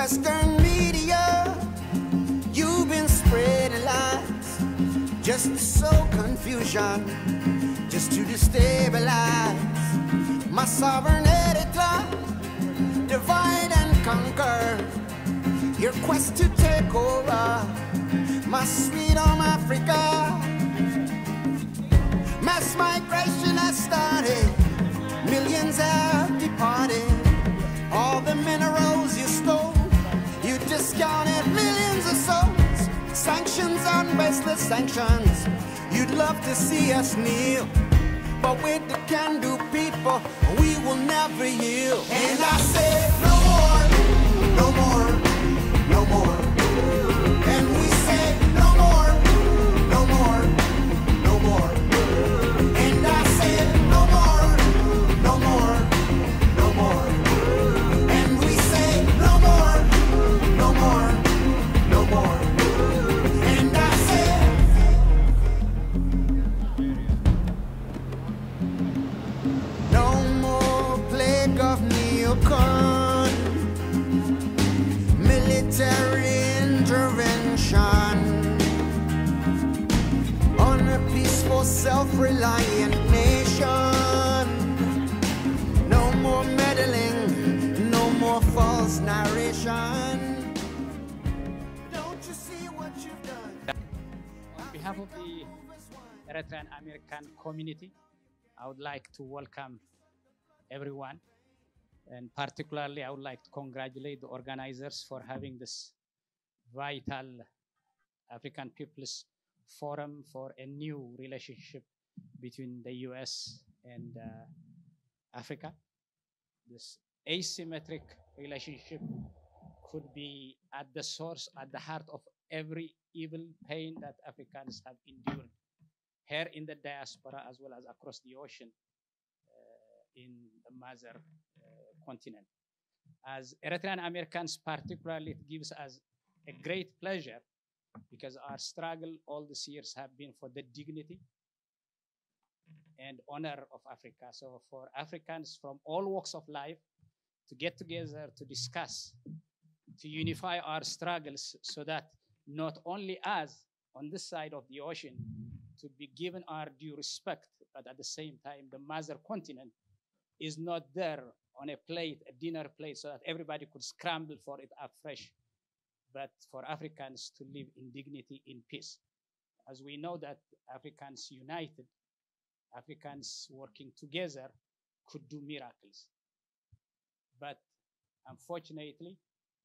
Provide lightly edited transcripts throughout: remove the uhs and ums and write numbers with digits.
Western media, you've been spreading lies just to sow confusion, just to destabilize my sovereignty, divide and conquer. Your quest to take over my sweet home Africa. Mass migration has started, millions have departed. All the minerals you stole, you discounted millions of souls. Sanctions on baseless sanctions, you'd love to see us kneel, but with the can-do people, we will never yield. And I say no more, no more, no more. And we say no more, no more, no more. And I say no more, no more, no more. And we say no more, no more, no more. And I say no more plague of neocon, military intervention on a peaceful, self-reliant nation. No more meddling, no more false narration. Don't you see what you've done? On behalf of the Eritrean American community, I would like to welcome everyone, and particularly I would like to congratulate the organizers for having this vital African Peoples Forum for a new relationship between the US and Africa. This asymmetric relationship could be at the source, at the heart of every evil pain that Africans have endured here in the diaspora as well as across the ocean in the mother continent. As Eritrean Americans particularly, it gives us a great pleasure because our struggle all these years have been for the dignity and honor of Africa. So for Africans from all walks of life to get together to discuss, to unify our struggles so that not only us on this side of the ocean to be given our due respect, but at the same time, the mother continent is not there on a plate, a dinner plate, so that everybody could scramble for it afresh, but for Africans to live in dignity, in peace. As we know that Africans united, Africans working together could do miracles. But unfortunately,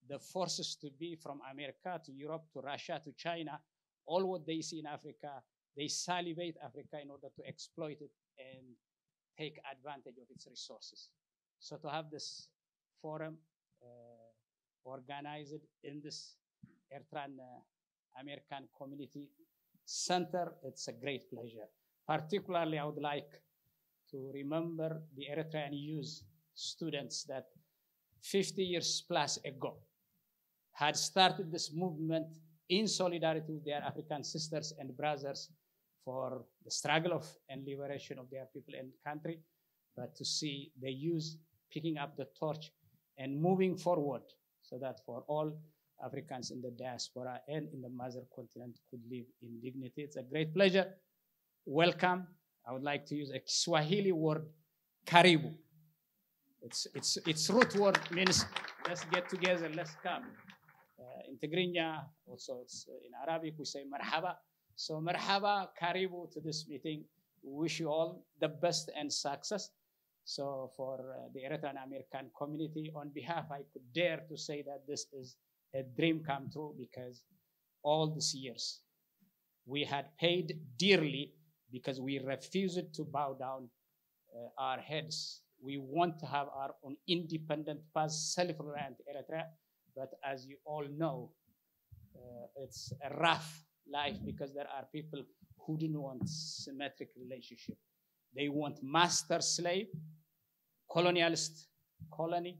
the forces to be from America to Europe to Russia to China, all what they see in Africa, they salivate Africa in order to exploit it and take advantage of its resources. So to have this forum organized in this Eritrean American Community Center, it's a great pleasure. Particularly, I would like to remember the Eritrean youth students that 50 years plus ago had started this movement in solidarity with their African sisters and brothers for the struggle of and liberation of their people and country, but to see the youth picking up the torch and moving forward so that for all Africans in the diaspora and in the mother continent could live in dignity. It's a great pleasure. Welcome. I would like to use a Swahili word, karibu. Its root word means let's get together, let's come. In Tigrinya, also it's in Arabic, we say marhaba. So marhaba, karibu to this meeting. We wish you all the best and success. So for the Eritrean American community, on behalf, I could dare to say that this is a dream come true because all these years we had paid dearly because we refused to bow down our heads. We want to have our own independent, self-reliant Eritrea, but as you all know, it's a rough life because there are people who don't want symmetric relationship. They want master-slave, colonialist colony,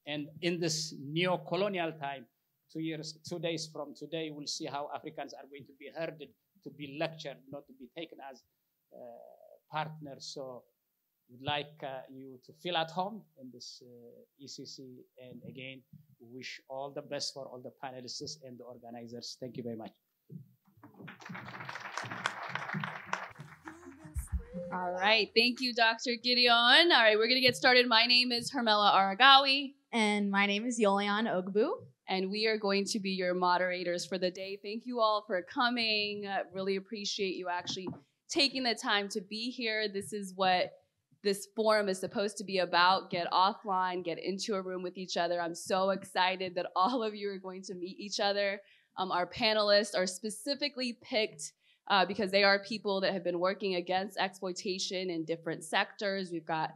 and in this neo-colonial time, 2 days from today, we'll see how Africans are going to be herded, to be lectured, not to be taken as partners. So We'd like you to feel at home in this ECC. And again, we wish all the best for all the panelists and the organizers. Thank you very much. All right. Thank you, Dr. Gideon. All right, we're going to get started. My name is Hermela Aragawi. And my name is Yolian Ogbu. And we are going to be your moderators for the day. Thank you all for coming. Really appreciate you actually taking the time to be here. This is what this forum is supposed to be about. Get offline, get into a room with each other. I'm so excited that all of you are going to meet each other. Our panelists are specifically picked because they are people that have been working against exploitation in different sectors. We've got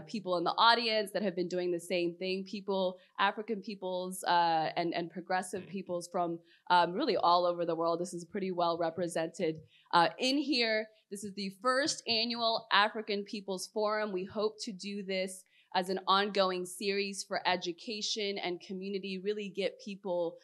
people in the audience that have been doing the same thing, people, African peoples and progressive peoples from really all over the world. This is pretty well represented in here. This is the first annual African Peoples Forum. We hope to do this as an ongoing series for education and community, really get people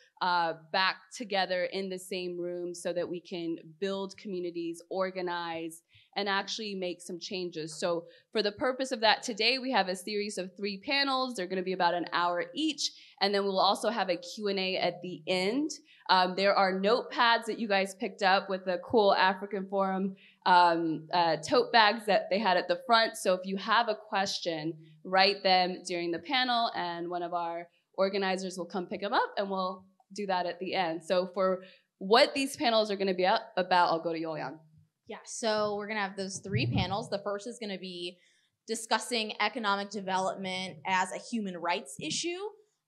back together in the same room so that we can build communities, organize, and actually make some changes. So for the purpose of that today, we have a series of 3 panels. They're gonna be about an hour each, and then we'll also have a Q&A at the end. There are notepads that you guys picked up with the cool African Forum tote bags that they had at the front. So if you have a question, write them during the panel, and one of our organizers will come pick them up, and we'll do that at the end. So for what these panels are gonna be about, I'll go to Yolian. Yeah, so we're going to have those 3 panels. The first is going to be discussing economic development as a human rights issue.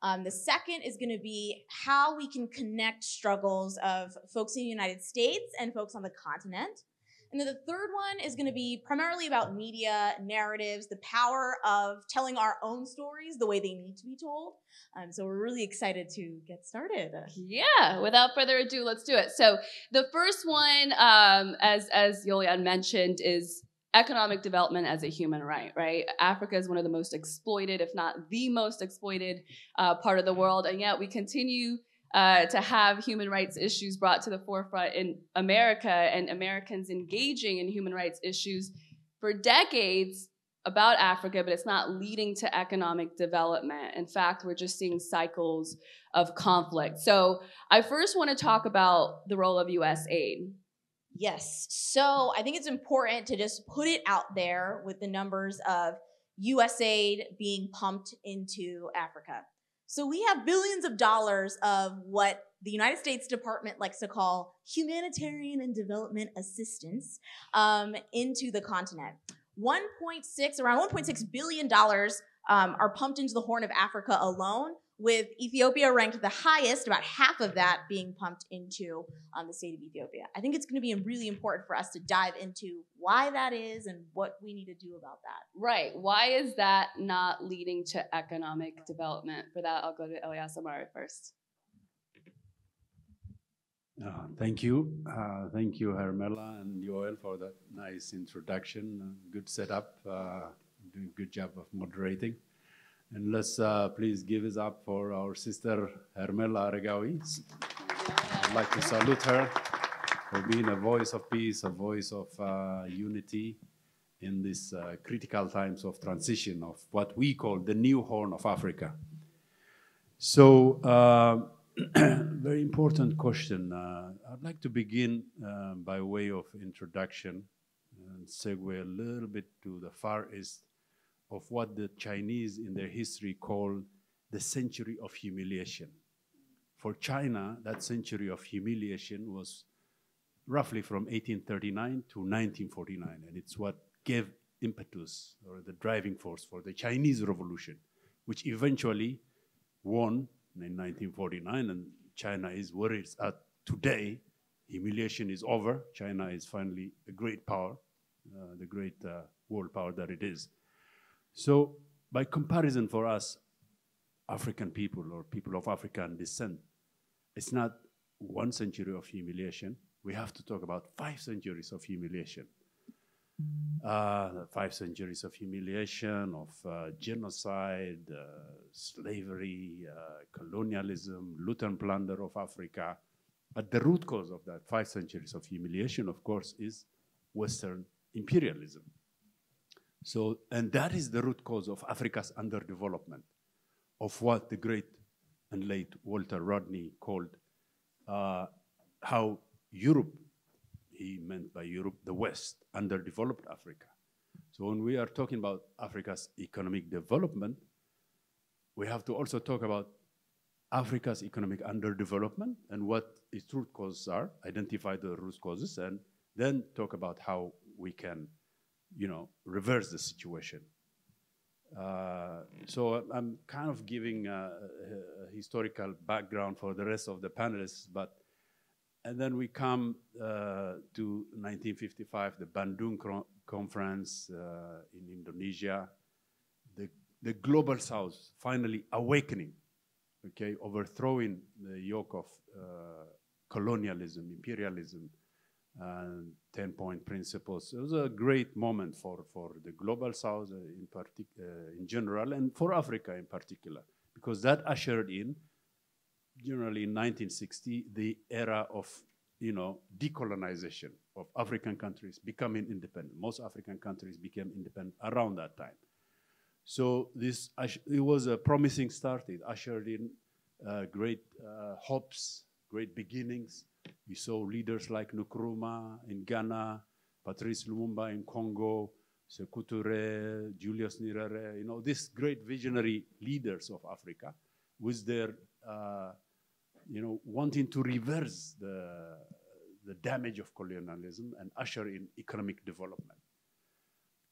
The second is going to be how we can connect struggles of folks in the United States and folks on the continent. And then the third one is going to be primarily about media, narratives, the power of telling our own stories the way they need to be told. So we're really excited to get started. Yeah, without further ado, let's do it. So the first one, as Yolian mentioned, is economic development as a human right? Africa is one of the most exploited, if not the most exploited part of the world, and yet we continue to have human rights issues brought to the forefront in America, and Americans engaging in human rights issues for decades about Africa, but it's not leading to economic development. In fact, we're just seeing cycles of conflict. So I first want to talk about the role of U.S. aid. Yes, so I think it's important to just put it out there with the numbers of U.S. aid being pumped into Africa. So we have billions of dollars of what the United States Department likes to call humanitarian and development assistance into the continent. Around $1.6 billion are pumped into the Horn of Africa alone, with Ethiopia ranked the highest, about half of that being pumped into the state of Ethiopia. I think it's going to be really important for us to dive into why that is and what we need to do about that. Right. Why is that not leading to economic development? For that, I'll go to Elias Amari first. Thank you. Thank you, Hermela and Yoel, for that nice introduction. Good setup. Doing a good job of moderating. And let's please give it up for our sister Hermela Aragawi. I'd like to salute her for being a voice of peace, a voice of unity in these critical times of transition of what we call the new Horn of Africa. So, very important question. I'd like to begin by way of introduction and segue a little bit to the Far East of what the Chinese in their history call the century of humiliation. For China, that century of humiliation was roughly from 1839 to 1949, and it's what gave impetus or the driving force for the Chinese Revolution, which eventually won in 1949, and China is where it's at today. Humiliation is over. China is finally a great power, the great world power that it is. So by comparison for us, African people or people of African descent, it's not 1 century of humiliation. We have to talk about 5 centuries of humiliation. 5 centuries of humiliation, of genocide, slavery, colonialism, loot and plunder of Africa. But the root cause of that 5 centuries of humiliation, of course, is Western imperialism. So, and that is the root cause of Africa's underdevelopment, of what the great and late Walter Rodney called how Europe, he meant by Europe, the West, underdeveloped Africa. So when we are talking about Africa's economic development, we have to also talk about Africa's economic underdevelopment and what its root causes are, identify the root causes, and then talk about how we can, you know, reverse the situation. So I'm kind of giving a historical background for the rest of the panelists, and then we come to 1955, the Bandung Conference in Indonesia, the Global South finally awakening, okay, overthrowing the yoke of colonialism, imperialism, and 10-point principles. It was a great moment for the Global South in general, and for Africa in particular, because that ushered in, generally in 1960, the era of, you know, decolonization of African countries becoming independent. Most African countries became independent around that time. So this, it was a promising start. It ushered in great hopes, great beginnings. We saw leaders like Nkrumah in Ghana, Patrice Lumumba in Congo, Sékou Touré, Julius Nyerere, you know, these great visionary leaders of Africa with their, you know, wanting to reverse the damage of colonialism and usher in economic development.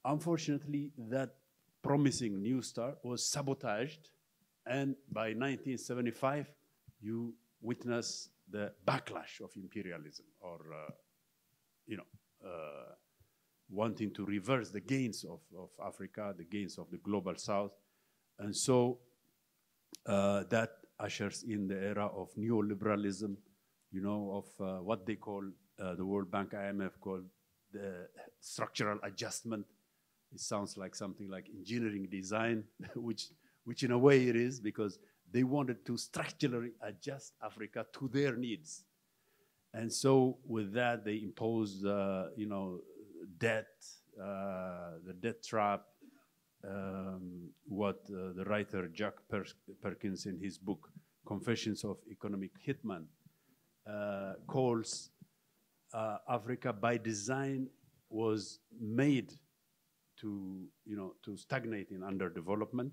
Unfortunately, that promising new start was sabotaged, and by 1975, you witness the backlash of imperialism, or you know, wanting to reverse the gains of Africa, the gains of the Global South, and so that ushers in the era of neoliberalism, you know, of what they call, the World Bank, IMF called the structural adjustment. It sounds like something like engineering design, which in a way it is, because they wanted to structurally adjust Africa to their needs. And so with that, they imposed, you know, debt, the debt trap, what the writer Jack Perkins in his book, Confessions of Economic Hitman, calls Africa by design was made to, you know, to stagnate in underdevelopment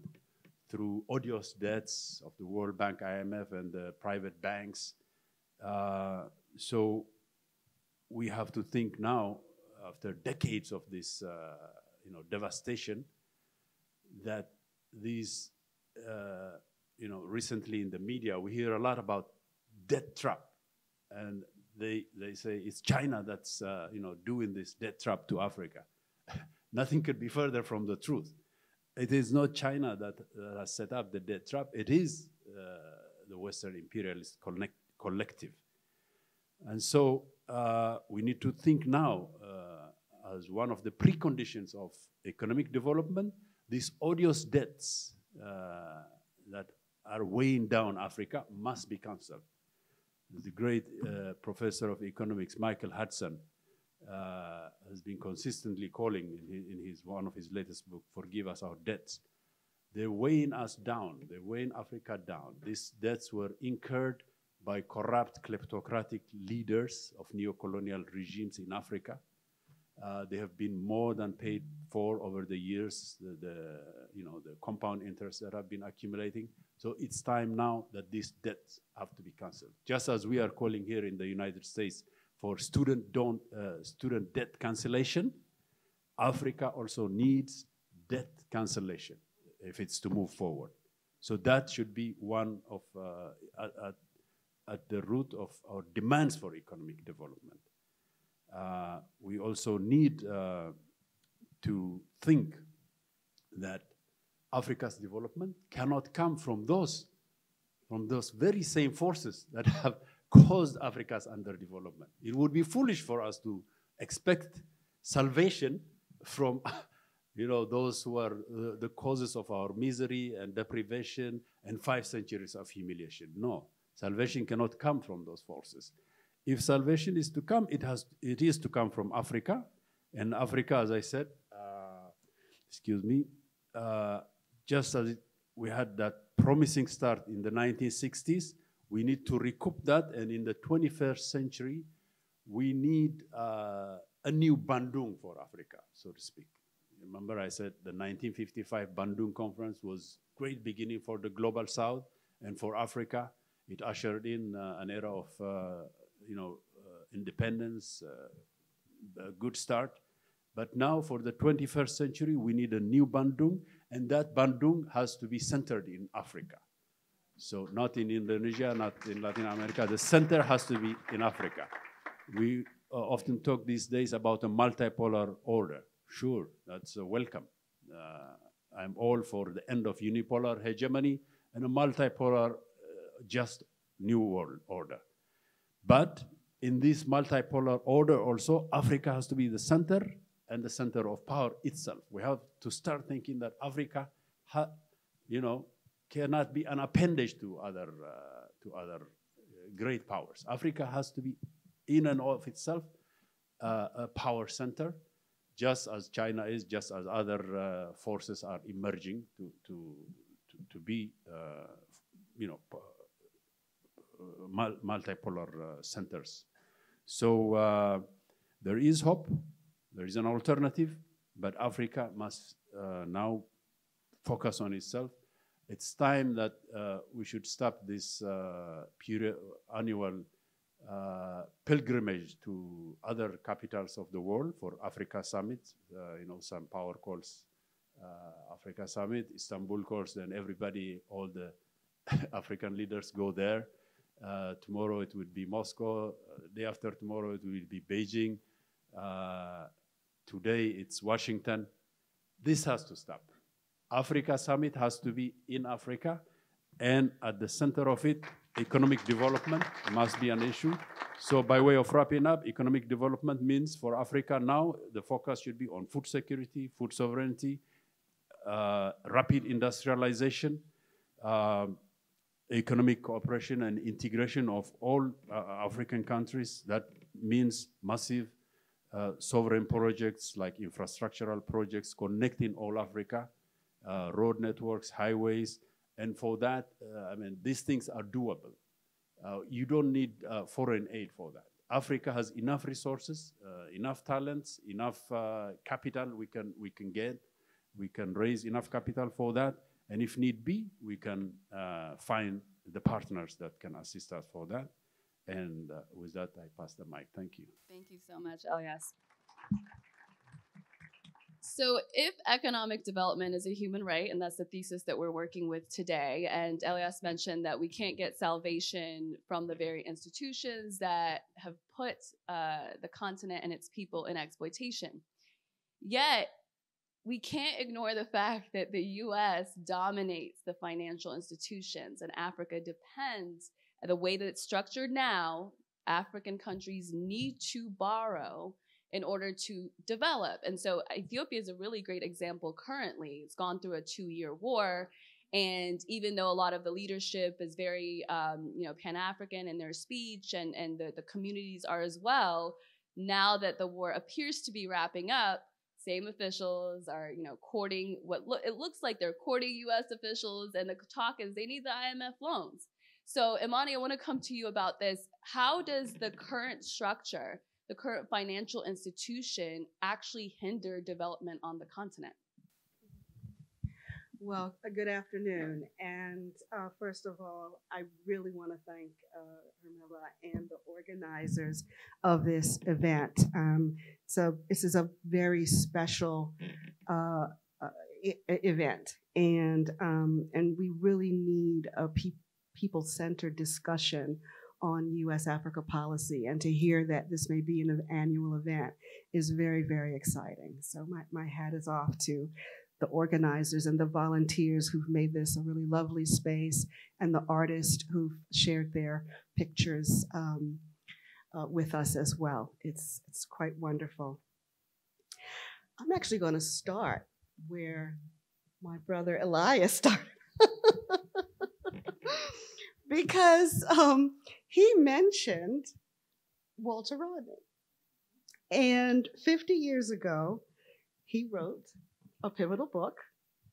through odious debts of the World Bank, IMF, and the private banks. So we have to think now, after decades of this, you know, devastation, that these, you know, recently in the media, we hear a lot about debt trap, and they say it's China that's, you know, doing this debt trap to Africa. Nothing could be further from the truth. It is not China that has set up the debt trap. It is the Western imperialist collective. And so we need to think now as one of the preconditions of economic development, these odious debts that are weighing down Africa must be canceled. The great professor of economics, Michael Hudson, has been consistently calling in one of his latest books, Forgive Us Our Debts. They're weighing us down. They're weighing Africa down. These debts were incurred by corrupt, kleptocratic leaders of neo-colonial regimes in Africa. They have been more than paid for over the years, you know, the compound interest that have been accumulating. So it's time now that these debts have to be canceled. Just as we are calling here in the United States for student debt cancellation, Africa also needs debt cancellation if it's to move forward. So that should be one of, at the root of our demands for economic development. We also need to think that Africa's development cannot come from those very same forces that have caused Africa's underdevelopment. It would be foolish for us to expect salvation from, you know, those who are the causes of our misery and deprivation and 5 centuries of humiliation. No, salvation cannot come from those forces. If salvation is to come, it is to come from Africa. And Africa, as I said, excuse me, just as we had that promising start in the 1960s, we need to recoup that, and in the 21st century, we need a new Bandung for Africa, so to speak. Remember I said the 1955 Bandung Conference was great beginning for the Global South and for Africa. It ushered in an era of independence, a good start. But now for the 21st century, we need a new Bandung, and that Bandung has to be centered in Africa. So not in Indonesia, not in Latin America, the center has to be in Africa. We often talk these days about a multipolar order. Sure, that's welcome. I'm all for the end of unipolar hegemony and a multipolar, just new world order. But in this multipolar order also, Africa has to be the center and the center of power itself. We have to start thinking that Africa, cannot be an appendage to other great powers. Africa has to be, in and of itself, a power center, just as China is, just as other forces are emerging to be, multipolar centers. So there is hope. There is an alternative, but Africa must now focus on itself. It's time that we should stop this annual pilgrimage to other capitals of the world for Africa Summit. Some power calls Africa Summit, Istanbul calls, then everybody, all the African leaders go there. Tomorrow it will be Moscow. Day after tomorrow it will be Beijing. Today it's Washington. This has to stop. Africa Summit has to be in Africa, and at the center of it, economic development must be an issue. So by way of wrapping up, economic development means for Africa now, the focus should be on food security, food sovereignty, rapid industrialization, economic cooperation and integration of all African countries. That means massive sovereign projects like infrastructural projects connecting all Africa, road networks, highways, and for that, these things are doable. You don't need foreign aid for that. Africa has enough resources, enough talents, enough capital we can get. We can raise enough capital for that, and if need be, we can find the partners that can assist us for that. And with that, I pass the mic. Thank you. Thank you so much, Elias. So if economic development is a human right, and that's the thesis that we're working with today, and Elias mentioned that we can't get salvation from the very institutions that have put the continent and its people in exploitation. Yet, we can't ignore the fact that the US dominates the financial institutions, and Africa depends, the way that it's structured now, African countries need to borrow in order to develop. And so Ethiopia is a really great example currently. It's gone through a 2-year war. And even though a lot of the leadership is very Pan-African in their speech, and the communities are as well, now that the war appears to be wrapping up, same officials are courting it looks like they're courting US officials, and the talk is they need the IMF loans. So Imani, I want to come to you about this. How does the current structure, the current financial institution, actually hinder development on the continent? Well, good afternoon. And first of all, I really want to thank Hermela and the organizers of this event. So this is a very special event, and we really need a people-centered discussion on U.S.-Africa policy, and to hear that this may be an annual event is very, very exciting. So my hat is off to the organizers and the volunteers who've made this a really lovely space, and the artists who've shared their pictures with us as well. It's quite wonderful. I'm actually going to start where my brother Elias started. Because he mentioned Walter Rodney. And 50 years ago, he wrote a pivotal book,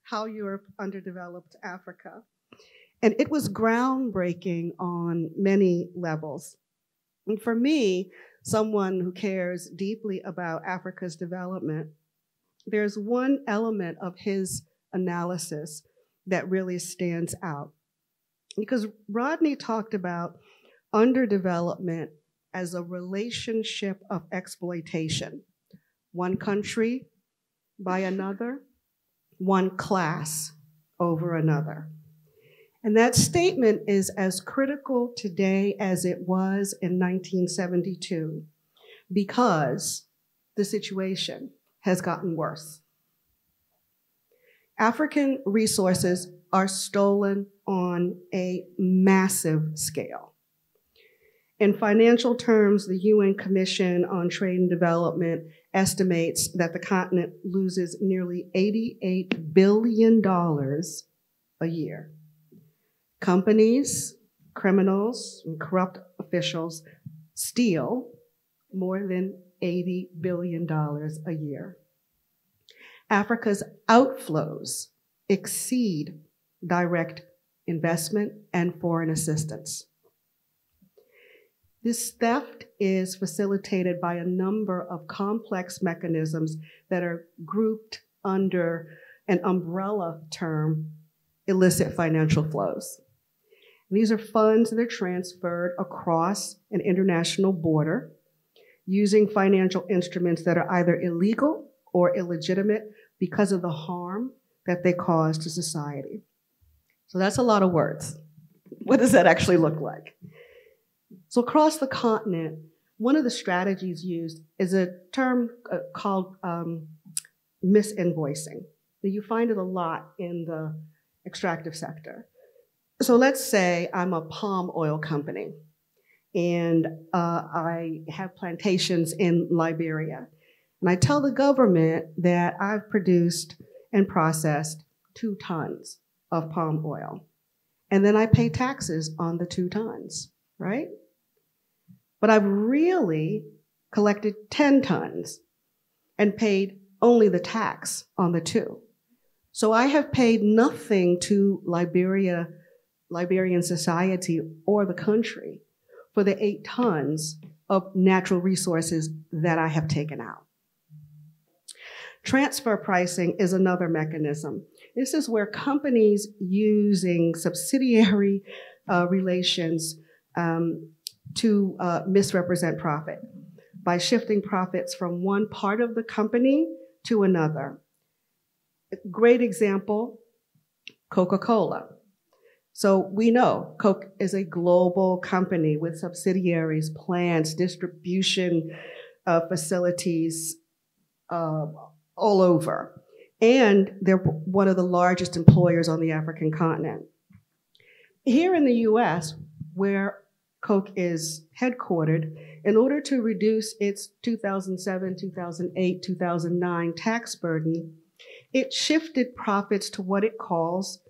How Europe Underdeveloped Africa. And it was groundbreaking on many levels. And for me, someone who cares deeply about Africa's development, there's one element of his analysis that really stands out. Because Rodney talked about underdevelopment as a relationship of exploitation. One country by another, one class over another. And that statement is as critical today as it was in 1972 because the situation has gotten worse. African resources are stolen on a massive scale. In financial terms, the UN Commission on Trade and Development estimates that the continent loses nearly $88 billion a year. Companies, criminals, and corrupt officials steal more than $80 billion a year. Africa's outflows exceed direct investment and foreign assistance. This theft is facilitated by a number of complex mechanisms that are grouped under an umbrella term, illicit financial flows. These are funds that are transferred across an international border using financial instruments that are either illegal or illegitimate because of the harm that they cause to society. So that's a lot of words. What does that actually look like? So across the continent, one of the strategies used is a term called misinvoicing. You find it a lot in the extractive sector. So let's say I'm a palm oil company and I have plantations in Liberia. And I tell the government that I've produced and processed 2 tons of palm oil. And then I pay taxes on the 2 tons, right? But I've really collected 10 tons and paid only the tax on the 2. So I have paid nothing to Liberian society or the country for the 8 tons of natural resources that I have taken out. Transfer pricing is another mechanism. This is where companies using subsidiary relations to misrepresent profit by shifting profits from one part of the company to another. Great example, Coca-Cola. So we know Coke is a global company with subsidiaries, plants, distribution facilities all over. And they're one of the largest employers on the African continent. Here in the US, where Coke is headquartered, in order to reduce its 2007, 2008, 2009 tax burden, it shifted profits to what it calls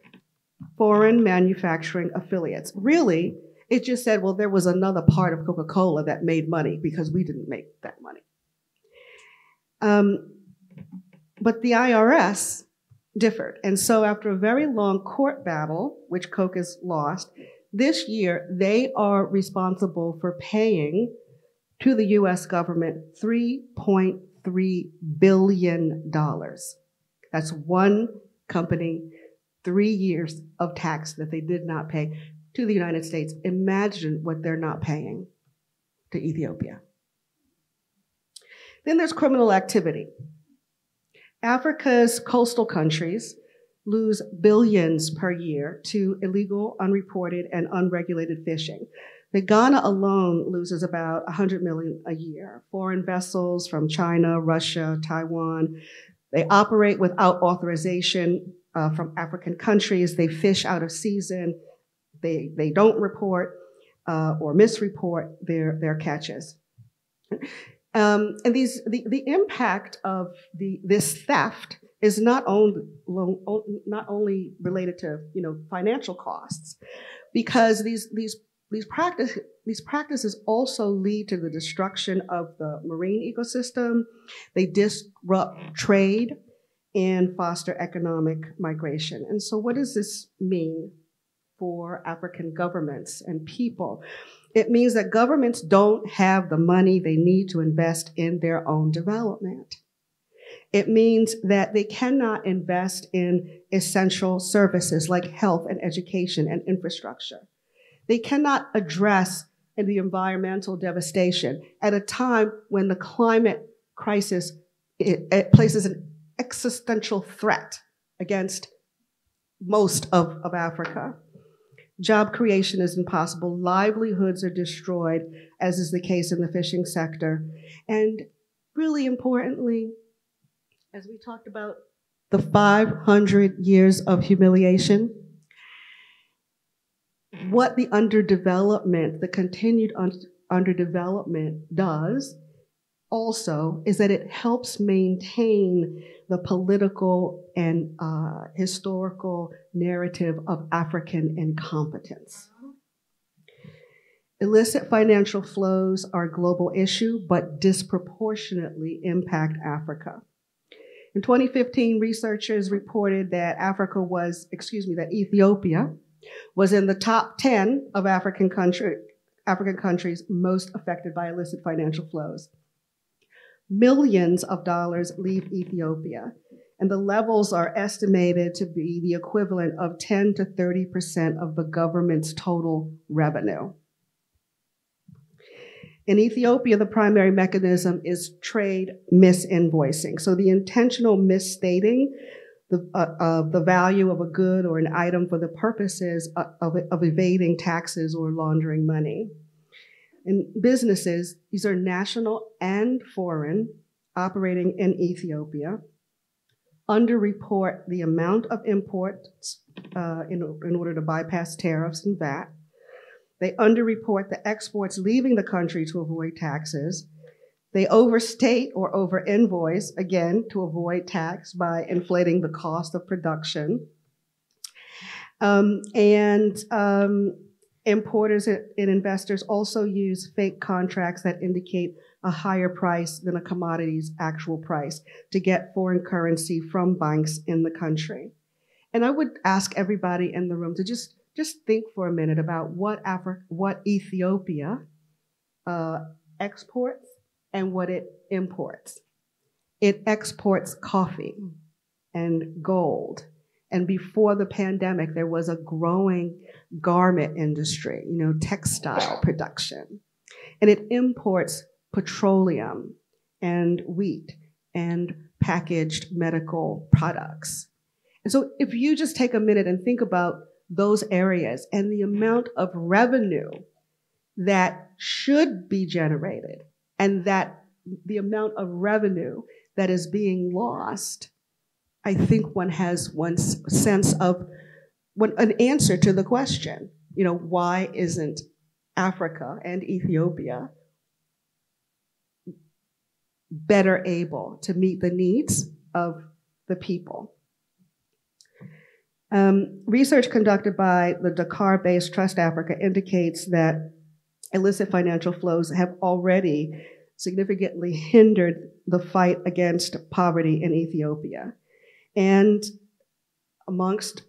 foreign manufacturing affiliates. Really, it just said, well, there was another part of Coca-Cola that made money because we didn't make that money. But the IRS differed. And so after a very long court battle, which Coke has lost, this year they are responsible for paying to the US government $3.3 billion. That's one company, 3 years of tax that they did not pay to the United States. Imagine what they're not paying to Ethiopia. Then there's criminal activity. Africa's coastal countries lose billions per year to illegal, unreported, and unregulated fishing. The Ghana alone loses about 100 million a year. Foreign vessels from China, Russia, Taiwan, they operate without authorization from African countries. They fish out of season. They don't report or misreport their catches. And the impact of this theft is not only related to financial costs, because these practices also lead to the destruction of the marine ecosystem. They disrupt trade, and foster economic migration. And so what does this mean for African governments and people? It means that governments don't have the money they need to invest in their own development. It means that they cannot invest in essential services like health and education and infrastructure. They cannot address the environmental devastation at a time when the climate crisis it places an existential threat against most of Africa. Job creation is impossible. Livelihoods are destroyed, as is the case in the fishing sector. And really importantly, as we talked about the 500 years of humiliation, what the underdevelopment, the continued underdevelopment does also is that it helps maintain the political and historical narrative of African incompetence. Illicit financial flows are a global issue, but disproportionately impact Africa. In 2015, researchers reported that Ethiopia was in the top 10 of African countries most affected by illicit financial flows. Millions of dollars leave Ethiopia, and the levels are estimated to be the equivalent of 10 to 30% of the government's total revenue. In Ethiopia, the primary mechanism is trade misinvoicing. So the intentional misstating of the value of a good or an item for the purposes of evading taxes or laundering money. In businesses, these are national and foreign, operating in Ethiopia, underreport the amount of imports in order to bypass tariffs and VAT. They underreport the exports leaving the country to avoid taxes. They overstate or overinvoice, again, to avoid tax by inflating the cost of production. Importers and investors also use fake contracts that indicate a higher price than a commodity's actual price to get foreign currency from banks in the country. And I would ask everybody in the room to just think for a minute about what Ethiopia exports and what it imports. It exports coffee and gold. And before the pandemic, there was a growing garment industry, textile production. And it imports petroleum and wheat and packaged medical products. And so if you just take a minute and think about those areas and the amount of revenue that should be generated and that the amount of revenue that is being lost, I think one has one sense of an answer to the question, why isn't Africa and Ethiopia better able to meet the needs of the people? Research conducted by the Dakar-based Trust Africa indicates that illicit financial flows have already significantly hindered the fight against poverty in Ethiopia. And amongst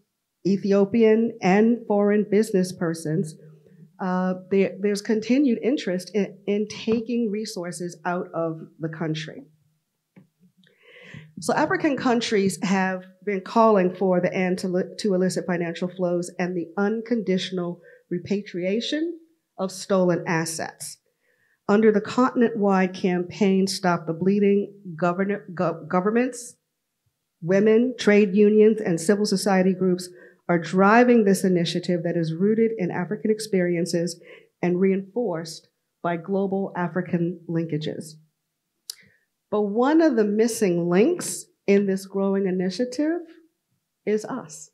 Ethiopian and foreign business persons, there's continued interest in taking resources out of the country. So African countries have been calling for the end to illicit financial flows and the unconditional repatriation of stolen assets. Under the continent-wide campaign, Stop the Bleeding, governments, women, trade unions, and civil society groups are driving this initiative that is rooted in African experiences and reinforced by global African linkages. But one of the missing links in this growing initiative is us.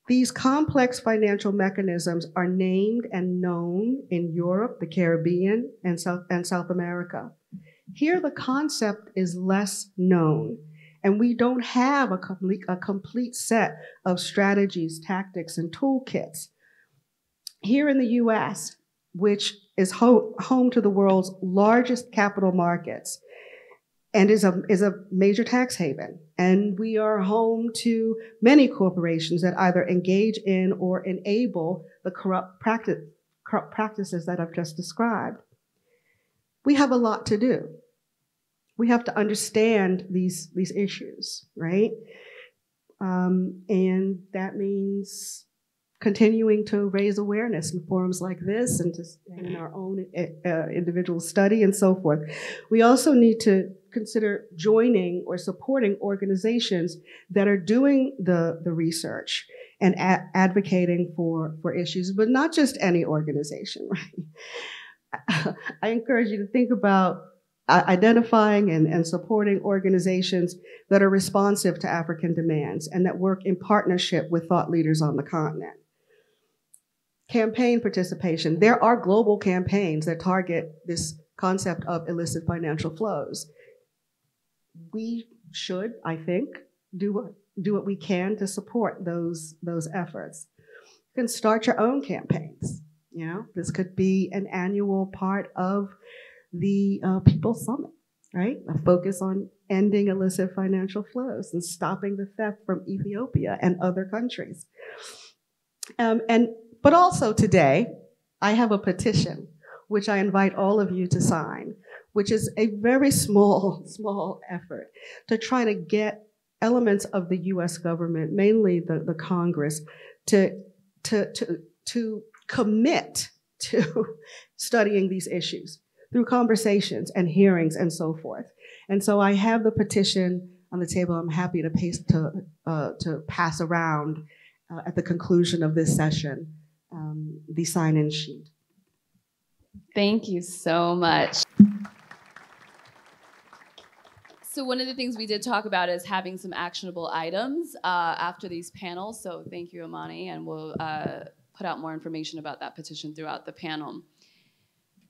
These complex financial mechanisms are named and known in Europe, the Caribbean, and South America. Here, the concept is less known, and we don't have a complete set of strategies, tactics, and toolkits. Here in the US, which is home to the world's largest capital markets, and is a major tax haven. And we are home to many corporations that either engage in or enable the corrupt practices that I've just described. We have a lot to do. We have to understand these issues, right? And that means continuing to raise awareness in forums like this and in our own individual study and so forth. We also need to consider joining or supporting organizations that are doing the research and advocating for issues, but not just any organization, right? I encourage you to think about identifying and supporting organizations that are responsive to African demands and that work in partnership with thought leaders on the continent. Campaign participation. There are global campaigns that target this concept of illicit financial flows. We should, I think, do what we can to support those efforts. You can start your own campaigns. You know, this could be an annual part of the People's Summit, right? A focus on ending illicit financial flows and stopping the theft from Ethiopia and other countries. But also today, I have a petition, which I invite all of you to sign, which is a very small effort to try to get elements of the US government, mainly the Congress, to commit to studying these issues through conversations and hearings and so forth. And so I have the petition on the table. I'm happy to pass around at the conclusion of this session the sign-in sheet. Thank you so much. So one of the things we did talk about is having some actionable items after these panels. So thank you, Amani, and we'll put out more information about that petition throughout the panel.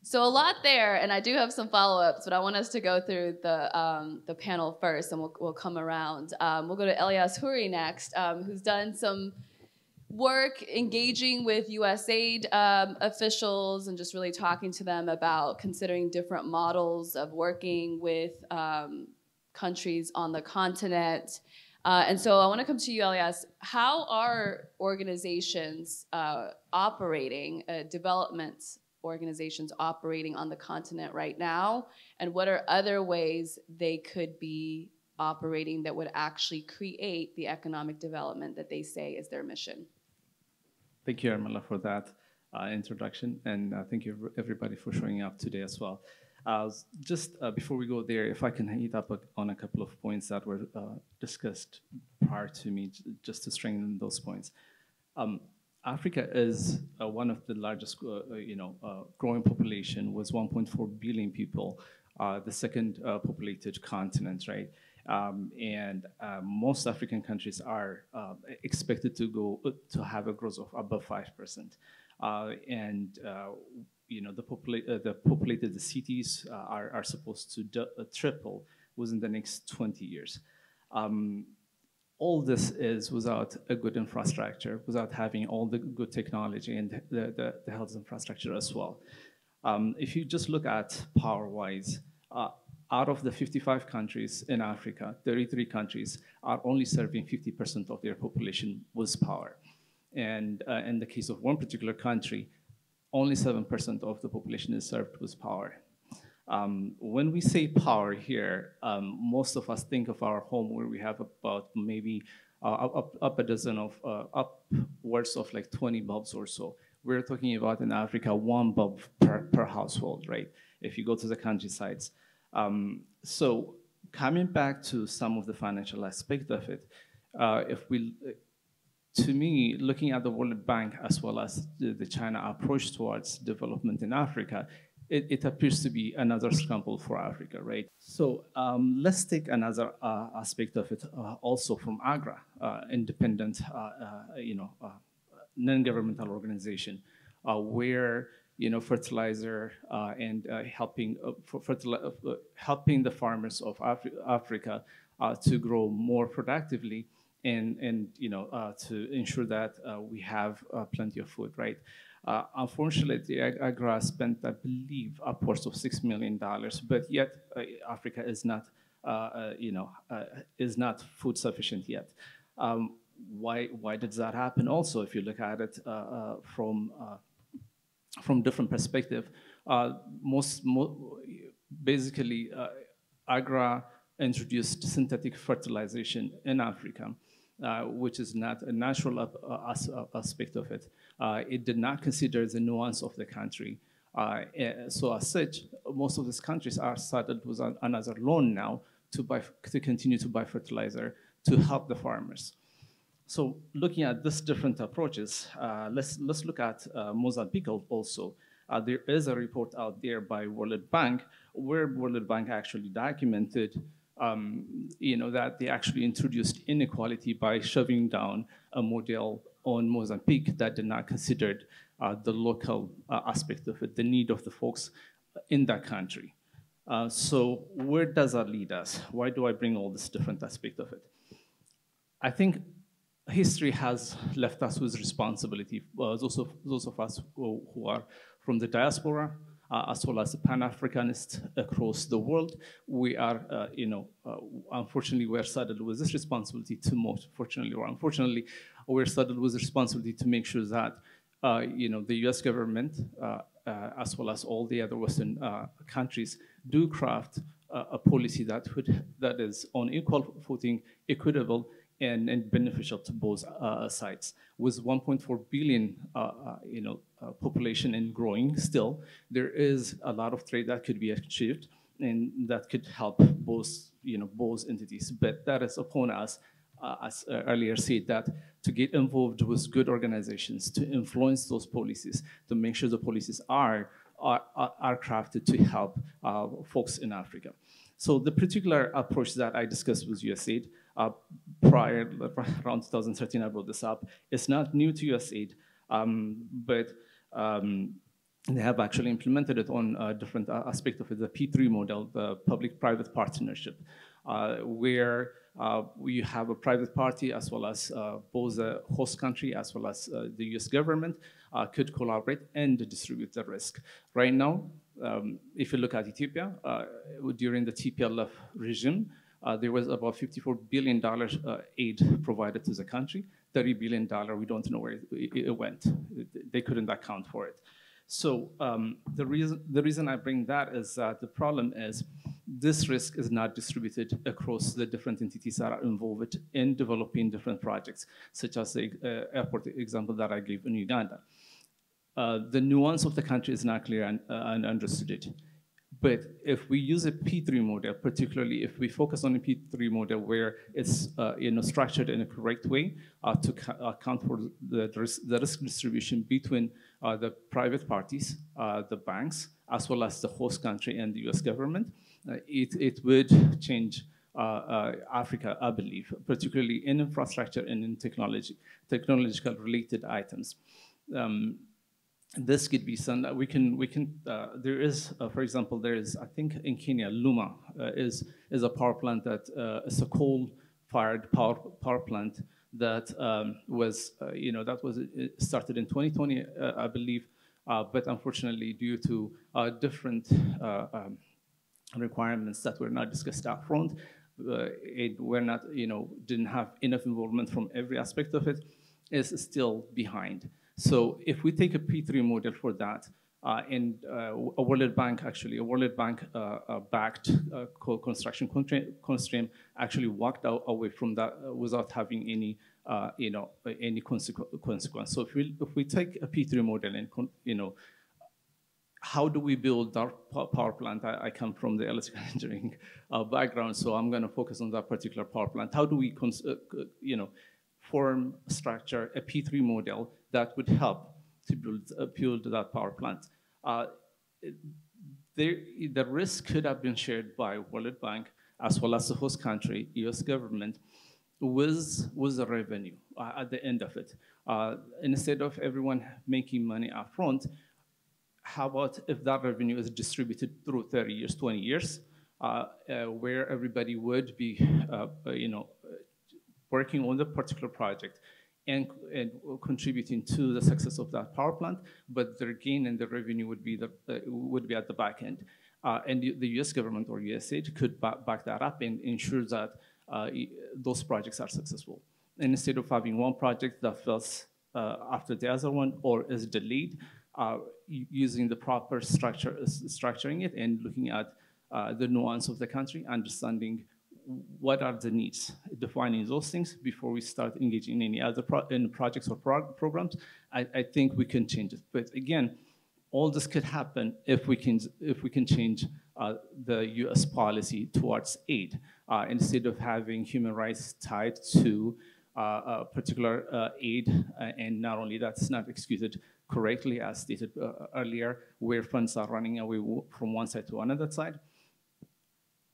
So a lot there, and I do have some follow-ups, but I want us to go through the panel first, and we'll come around. We'll go to Elias Houri next, who's done some work engaging with USAID officials and just really talking to them about considering different models of working with countries on the continent. And so I want to come to you, Elias. How are organizations operating, development organizations operating on the continent right now? And what are other ways they could be operating that would actually create the economic development that they say is their mission? Thank you, Hermela, for that introduction, and thank you everybody for showing up today as well. Just before we go there, if I can hit up on a couple of points that were discussed prior to me, just to strengthen those points. Africa is one of the largest, growing population, with 1.4 billion people, the second populated continent, right? And most African countries are expected to have a growth of above 5%. The populated cities are supposed to triple within the next 20 years. All this is without a good infrastructure, without having all the good technology and the health infrastructure as well. If you just look at power-wise, out of the 55 countries in Africa, 33 countries are only serving 50% of their population with power. And in the case of one particular country, only 7% of the population is served with power. When we say power here, most of us think of our home where we have about maybe up a dozen of, upwards of like 20 bulbs or so. We're talking about in Africa, 1 bulb per household, right? If you go to the countrysides. So coming back to some of the financial aspect of it, to me, looking at the World Bank as well as the China approach towards development in Africa, it appears to be another scramble for Africa, right? So let's take another aspect of it also from AGRA, independent, non-governmental organization, where fertilizer and helping the farmers of Africa to grow more productively and to ensure that we have plenty of food, right? Unfortunately, AGRA spent, I believe, upwards of $6 million, but yet Africa is not is not food sufficient yet. Why did that happen? Also, if you look at it from different perspective, basically, AGRA introduced synthetic fertilization in Africa, which is not a natural aspect of it. It did not consider the nuance of the country. So as such, most of these countries are saddled with another loan now to continue to buy fertilizer to help the farmers. So looking at these different approaches, let's look at Mozambique also. There is a report out there by World Bank where World Bank actually documented that they actually introduced inequality by shoving down a model on Mozambique that did not consider the local aspect of it, the need of the folks in that country. So where does that lead us? Why do I bring all this different aspect of it? I think history has left us with responsibility. Those of us who are from the diaspora, as well as the Pan-Africanists across the world, we are, unfortunately, we're saddled with this responsibility fortunately or unfortunately, we're saddled with the responsibility to make sure that, the US government, as well as all the other Western countries, do craft a policy that is on equal footing, equitable, and beneficial to both sides. With 1.4 billion, population and growing still, there is a lot of trade that could be achieved, and that could help both entities. But that is upon us, as earlier said, that to get involved with good organizations, to influence those policies, to make sure the policies are crafted to help folks in Africa. So the particular approach that I discussed with USAID around 2013, I brought this up. It's not new to USAID, but they have actually implemented it on a different aspect of it, the P3 model, the public-private partnership, where you have a private party as well as both the host country as well as the US government could collaborate and distribute the risk. Right now, if you look at Ethiopia, during the TPLF regime, there was about $54 billion aid provided to the country. $30 billion, we don't know where it went. They couldn't account for it. So the reason I bring that is that the problem is this risk is not distributed across the different entities that are involved in developing different projects, such as the airport example that I gave in Uganda. The nuance of the country is not clear and understood. But if we use a P3 model, particularly if we focus on a P3 model where it's structured in a correct way to account for the risk distribution between the private parties, the banks, as well as the host country and the US government, it would change Africa, I believe, particularly in infrastructure and in technological related items. This could be something we can. There is, for example, there is, I think in Kenya, Luma is a power plant that is a coal-fired power plant that was started in 2020, I believe, but unfortunately, due to different requirements that were not discussed up front, didn't have enough involvement from every aspect of it, is still behind. So if we take a P3 model for that, and a World Bank backed construction constraint actually walked away from that without having any any consequence. So if we take a P3 model and how do we build our power plant? I come from the electrical engineering background, so I'm going to focus on that particular power plant. How do we form, structure a P3 model that would help to build that power plant? The risk could have been shared by World Bank as well as the host country, US government, with the revenue at the end of it. Instead of everyone making money up front, how about if that revenue is distributed through 30 years, 20 years, where everybody would be working on the particular project and contributing to the success of that power plant, but their gain and the revenue would be at the back end. And the US government or USAID could back that up and ensure that those projects are successful. And instead of having one project that fails after the other one or is delayed, using the proper structuring it and looking at the nuance of the country, understanding what are the needs, defining those things before we start engaging in any other projects or programs, I think we can change it. But again, all this could happen if we can change the U.S. policy towards aid. Instead of having human rights tied to a particular aid, and not only that, it's not executed correctly, as stated earlier, where funds are running away from one side to another side,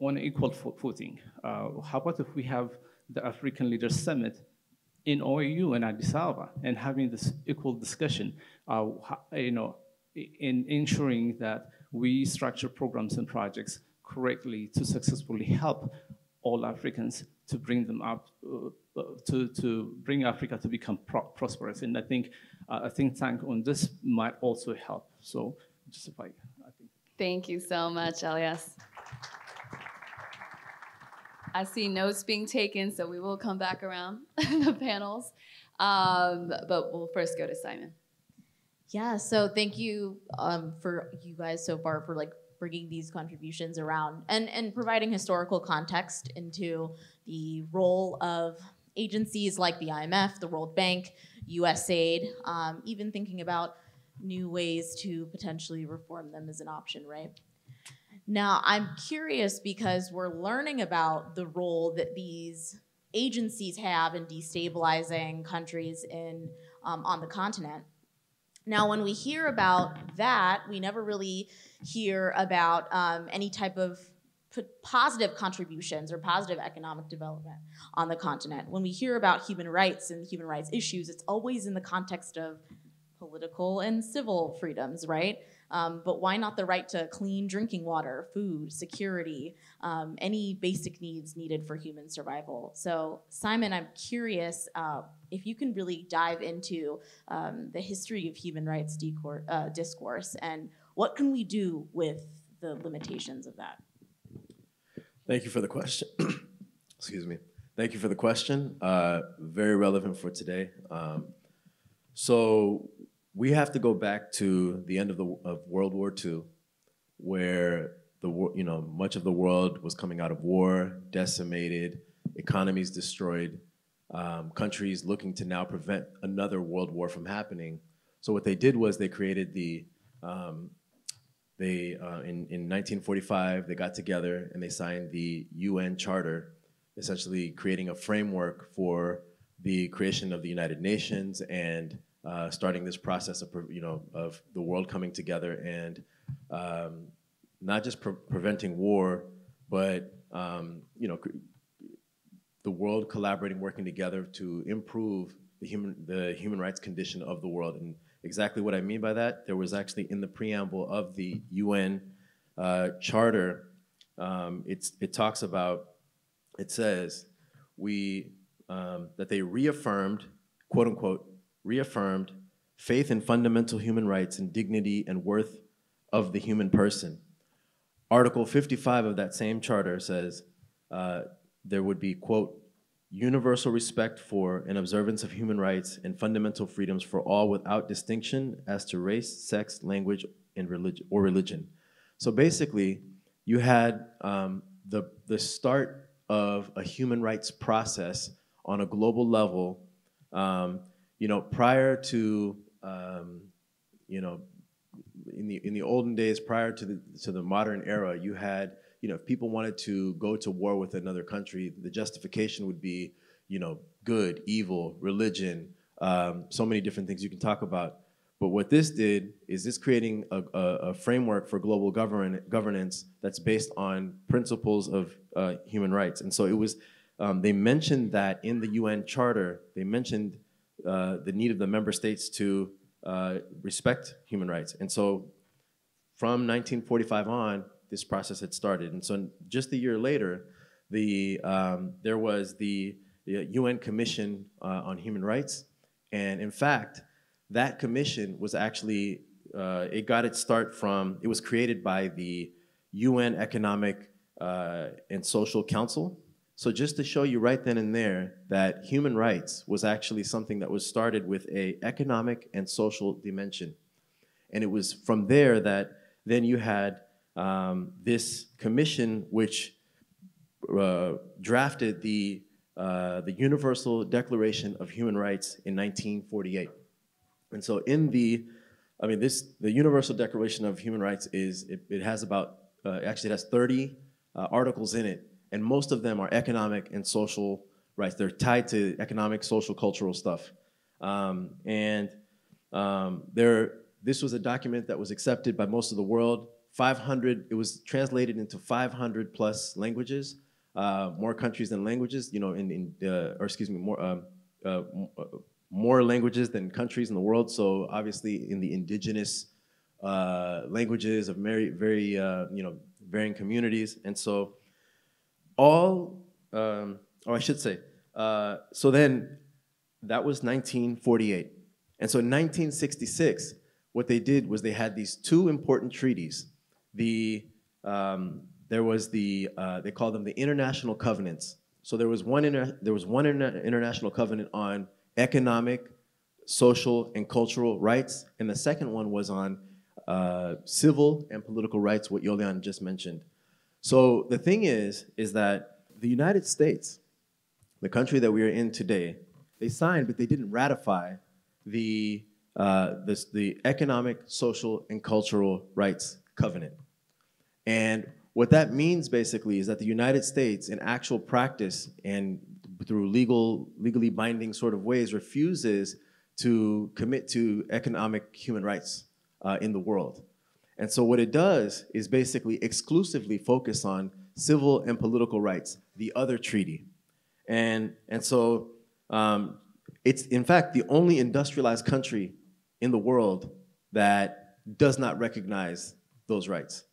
on equal footing. How about if we have the African Leaders Summit in OAU in Addis Ababa and having this equal discussion, in ensuring that we structure programs and projects correctly to successfully help all Africans to bring them up, to bring Africa to become prosperous. And I think a think tank on this might also help. So just if I think. Thank you so much, Elias. I see notes being taken, so we will come back around the panels. But we'll first go to Simon. Yeah, so thank you for you guys so far for bringing these contributions around and providing historical context into the role of agencies like the IMF, the World Bank, USAID, even thinking about new ways to potentially reform them as an option, right? Now, I'm curious because we're learning about the role that these agencies have in destabilizing countries on the continent. Now, when we hear about that, we never really hear about any type of positive contributions or positive economic development on the continent. When we hear about human rights and human rights issues, it's always in the context of political and civil freedoms, right? But why not the right to clean drinking water, food, security, any basic needs needed for human survival? So Simon, I'm curious if you can really dive into the history of human rights discourse and what can we do with the limitations of that? Thank you for the question. Excuse me. Thank you for the question. Very relevant for today. So we have to go back to the end of World War II, where much of the world was coming out of war, decimated, economies destroyed, countries looking to now prevent another world war from happening. So what they did was they created in 1945 they got together and they signed the UN Charter, essentially creating a framework for the creation of the United Nations and starting this process of the world coming together and not just preventing war, but the world collaborating, working together to improve the human rights condition of the world. And exactly what I mean by that, there was actually in the preamble of the UN Charter, it talks about, it says that they reaffirmed, quote unquote, reaffirmed faith in fundamental human rights and dignity and worth of the human person. Article 55 of that same charter says there would be, quote, universal respect for and observance of human rights and fundamental freedoms for all without distinction as to race, sex, language, and religion. So basically, you had the start of a human rights process on a global level. Prior to, in the olden days, prior to the modern era, you had, if people wanted to go to war with another country, the justification would be, good, evil, religion, so many different things you can talk about. But what this did is this creating a framework for global governance that's based on principles of human rights. And so it was, they mentioned that in the UN Charter, they mentioned the need of the member states to respect human rights. And so from 1945 on, this process had started. And so just a year later, there was the UN Commission on Human Rights. And in fact, that commission was actually, it got its start from, it was created by the UN Economic and Social Council. So just to show you right then and there that human rights was actually something that was started with an economic and social dimension. And it was from there that then you had this commission which drafted the Universal Declaration of Human Rights in 1948. And so in the Universal Declaration of Human Rights it has about, actually it has 30 articles in it, and most of them are economic and social rights. They're tied to economic, social, cultural stuff. This was a document that was accepted by most of the world. It was translated into 500 plus languages, more countries than languages, more languages than countries in the world. So obviously in the indigenous languages of varying communities. And so so then that was 1948. And so in 1966, what they did was they had these two important treaties. They called them the International Covenants. So there was one international covenant on economic, social, and cultural rights, and the second one was on civil and political rights, what Yolian just mentioned. So the thing is that the United States, the country that we are in today, they signed, but they didn't ratify the Economic, Social, and Cultural Rights Covenant. And what that means basically is that the United States, in actual practice and through legally binding sort of ways, refuses to commit to economic human rights in the world. And so what it does is basically exclusively focus on civil and political rights, the other treaty. And so it's in fact the only industrialized country in the world that does not recognize those rights.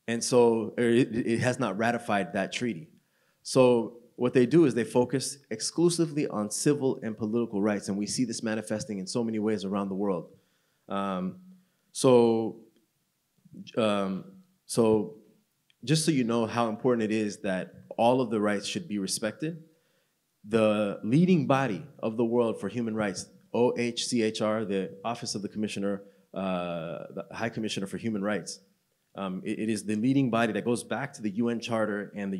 And so it has not ratified that treaty. So what they do is they focus exclusively on civil and political rights, and we see this manifesting in so many ways around the world. So just so you know how important it is that all of the rights should be respected, the leading body of the world for human rights, OHCHR, the Office of the Commissioner, the High Commissioner for Human Rights, it is the leading body that goes back to the UN Charter and the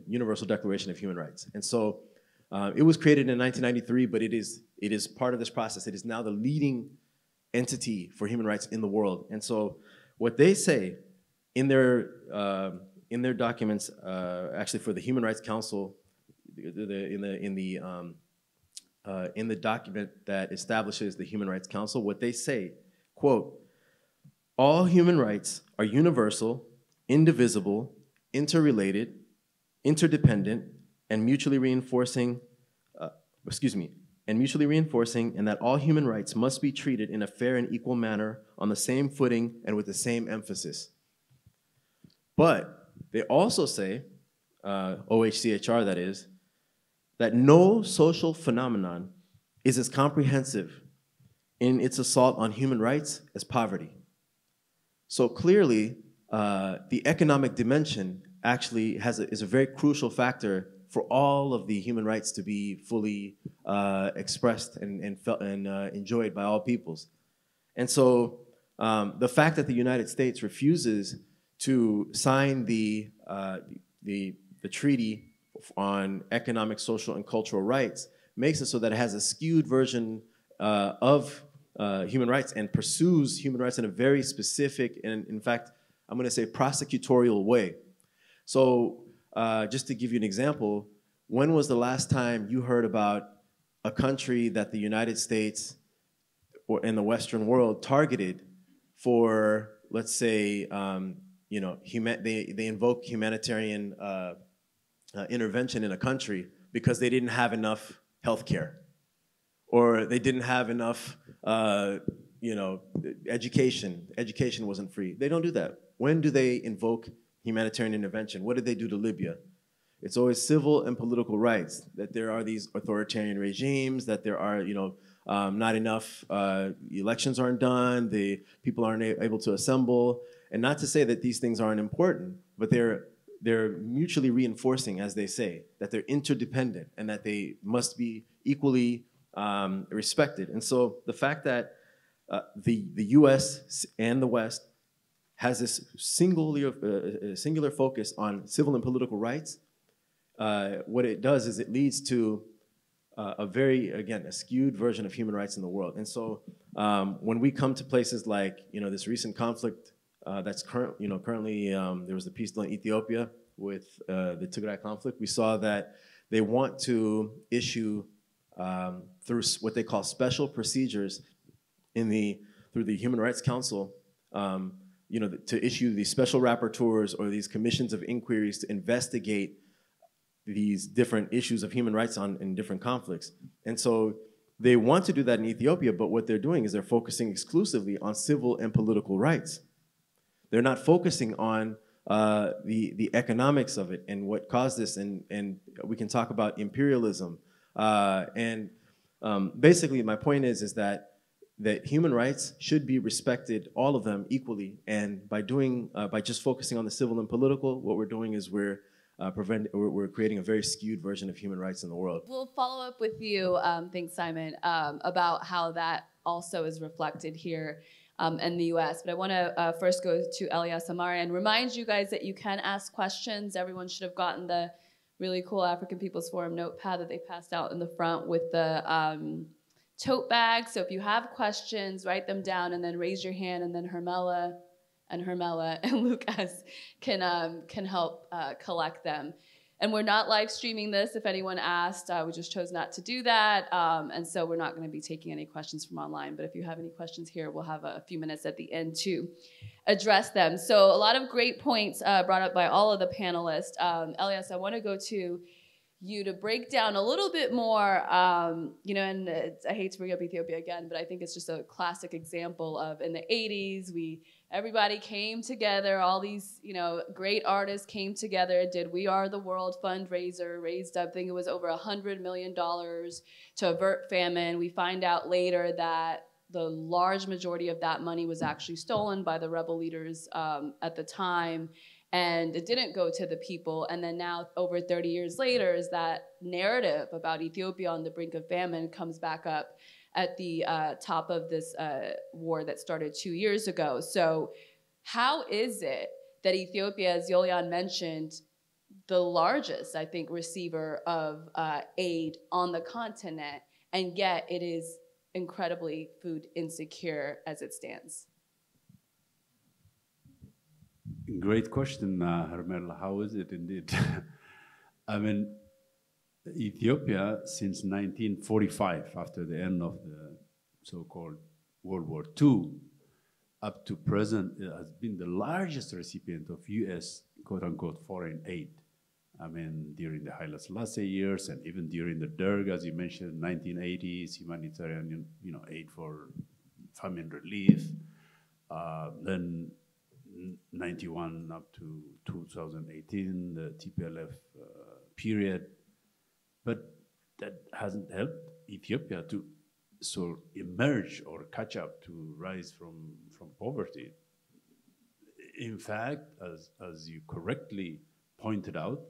Universal Declaration of Human Rights. And so it was created in 1993, but it is part of this process. It is now the leading entity for human rights in the world. And so what they say in their documents, actually for the Human Rights Council, in the document that establishes the Human Rights Council, what they say, quote, "All human rights are universal, indivisible, interrelated, interdependent, and mutually reinforcing, and that all human rights must be treated in a fair and equal manner on the same footing and with the same emphasis." But they also say, OHCHR that is, that no social phenomenon is as comprehensive in its assault on human rights as poverty. So clearly, the economic dimension actually is a very crucial factor for all of the human rights to be fully expressed and felt and enjoyed by all peoples. And so the fact that the United States refuses to sign the treaty on economic, social, and cultural rights makes it so that it has a skewed version of human rights and pursues human rights in a very specific and, in fact, I'm going to say prosecutorial way. So just to give you an example, when was the last time you heard about a country that the United States or in the Western world targeted for, let's say, they invoke humanitarian intervention in a country because they didn't have enough health care, or they didn't have enough education wasn't free. They don't do that. When do they invoke humanitarian intervention? What did they do to Libya? It's always civil and political rights, that there are these authoritarian regimes, that there are, not enough elections aren't done, the people aren't able to assemble. And not to say that these things aren't important, but they're mutually reinforcing, as they say, that they're interdependent and that they must be equally respected. And so the fact that the U.S. and the West has this singular focus on civil and political rights, what it does is it leads to a skewed version of human rights in the world. And so when we come to places like, this recent conflict that's currently, there was a peace deal in Ethiopia with the Tigray conflict, we saw that they want to issue through what they call special procedures through the Human Rights Council, to issue these special rapporteurs or these commissions of inquiries to investigate these different issues of human rights in different conflicts. And so they want to do that in Ethiopia, but what they're doing is they're focusing exclusively on civil and political rights. They're not focusing on the economics of it and what caused this, and we can talk about imperialism. Basically, my point is that human rights should be respected, all of them equally, and by just focusing on the civil and political, what we're doing is we're creating a very skewed version of human rights in the world. We'll follow up with you, thanks Simon, about how that also is reflected here in the US. But I want to first go to Elias Amari and remind you guys that you can ask questions. Everyone should have gotten the really cool African People's Forum notepad that they passed out in the front with the tote bag. So if you have questions, write them down and then raise your hand, and then Hermela and Lucas can help collect them. And we're not live streaming this, if anyone asked. We just chose not to do that. And so we're not going to be taking any questions from online. But if you have any questions here, we'll have a few minutes at the end to address them. So a lot of great points brought up by all of the panelists. Elias, I want to go to you to break down a little bit more, and I hate to bring up Ethiopia again, but I think it's just a classic example of in the 80s, everybody came together, all these, great artists came together, did We Are the World fundraiser, raised up, I think it was over $100 million to avert famine. We find out later that the large majority of that money was actually stolen by the rebel leaders at the time. And it didn't go to the people. And then now, over 30 years later, is that narrative about Ethiopia on the brink of famine comes back up at the top of this war that started 2 years ago. So how is it that Ethiopia, as Yolian mentioned, the largest, I think, receiver of aid on the continent, and yet it is incredibly food insecure as it stands? Great question, Hermela. How is it indeed? I mean, Ethiopia, since 1945, after the end of the so-called World War II, up to present, it has been the largest recipient of U.S. quote-unquote foreign aid. I mean, during the Haile Selassie years, and even during the Derg, as you mentioned, 1980s, humanitarian, aid for famine relief. Then 91 up to 2018, the TPLF period. But that hasn't helped Ethiopia to emerge or catch up, to rise from poverty. In fact, as you correctly pointed out,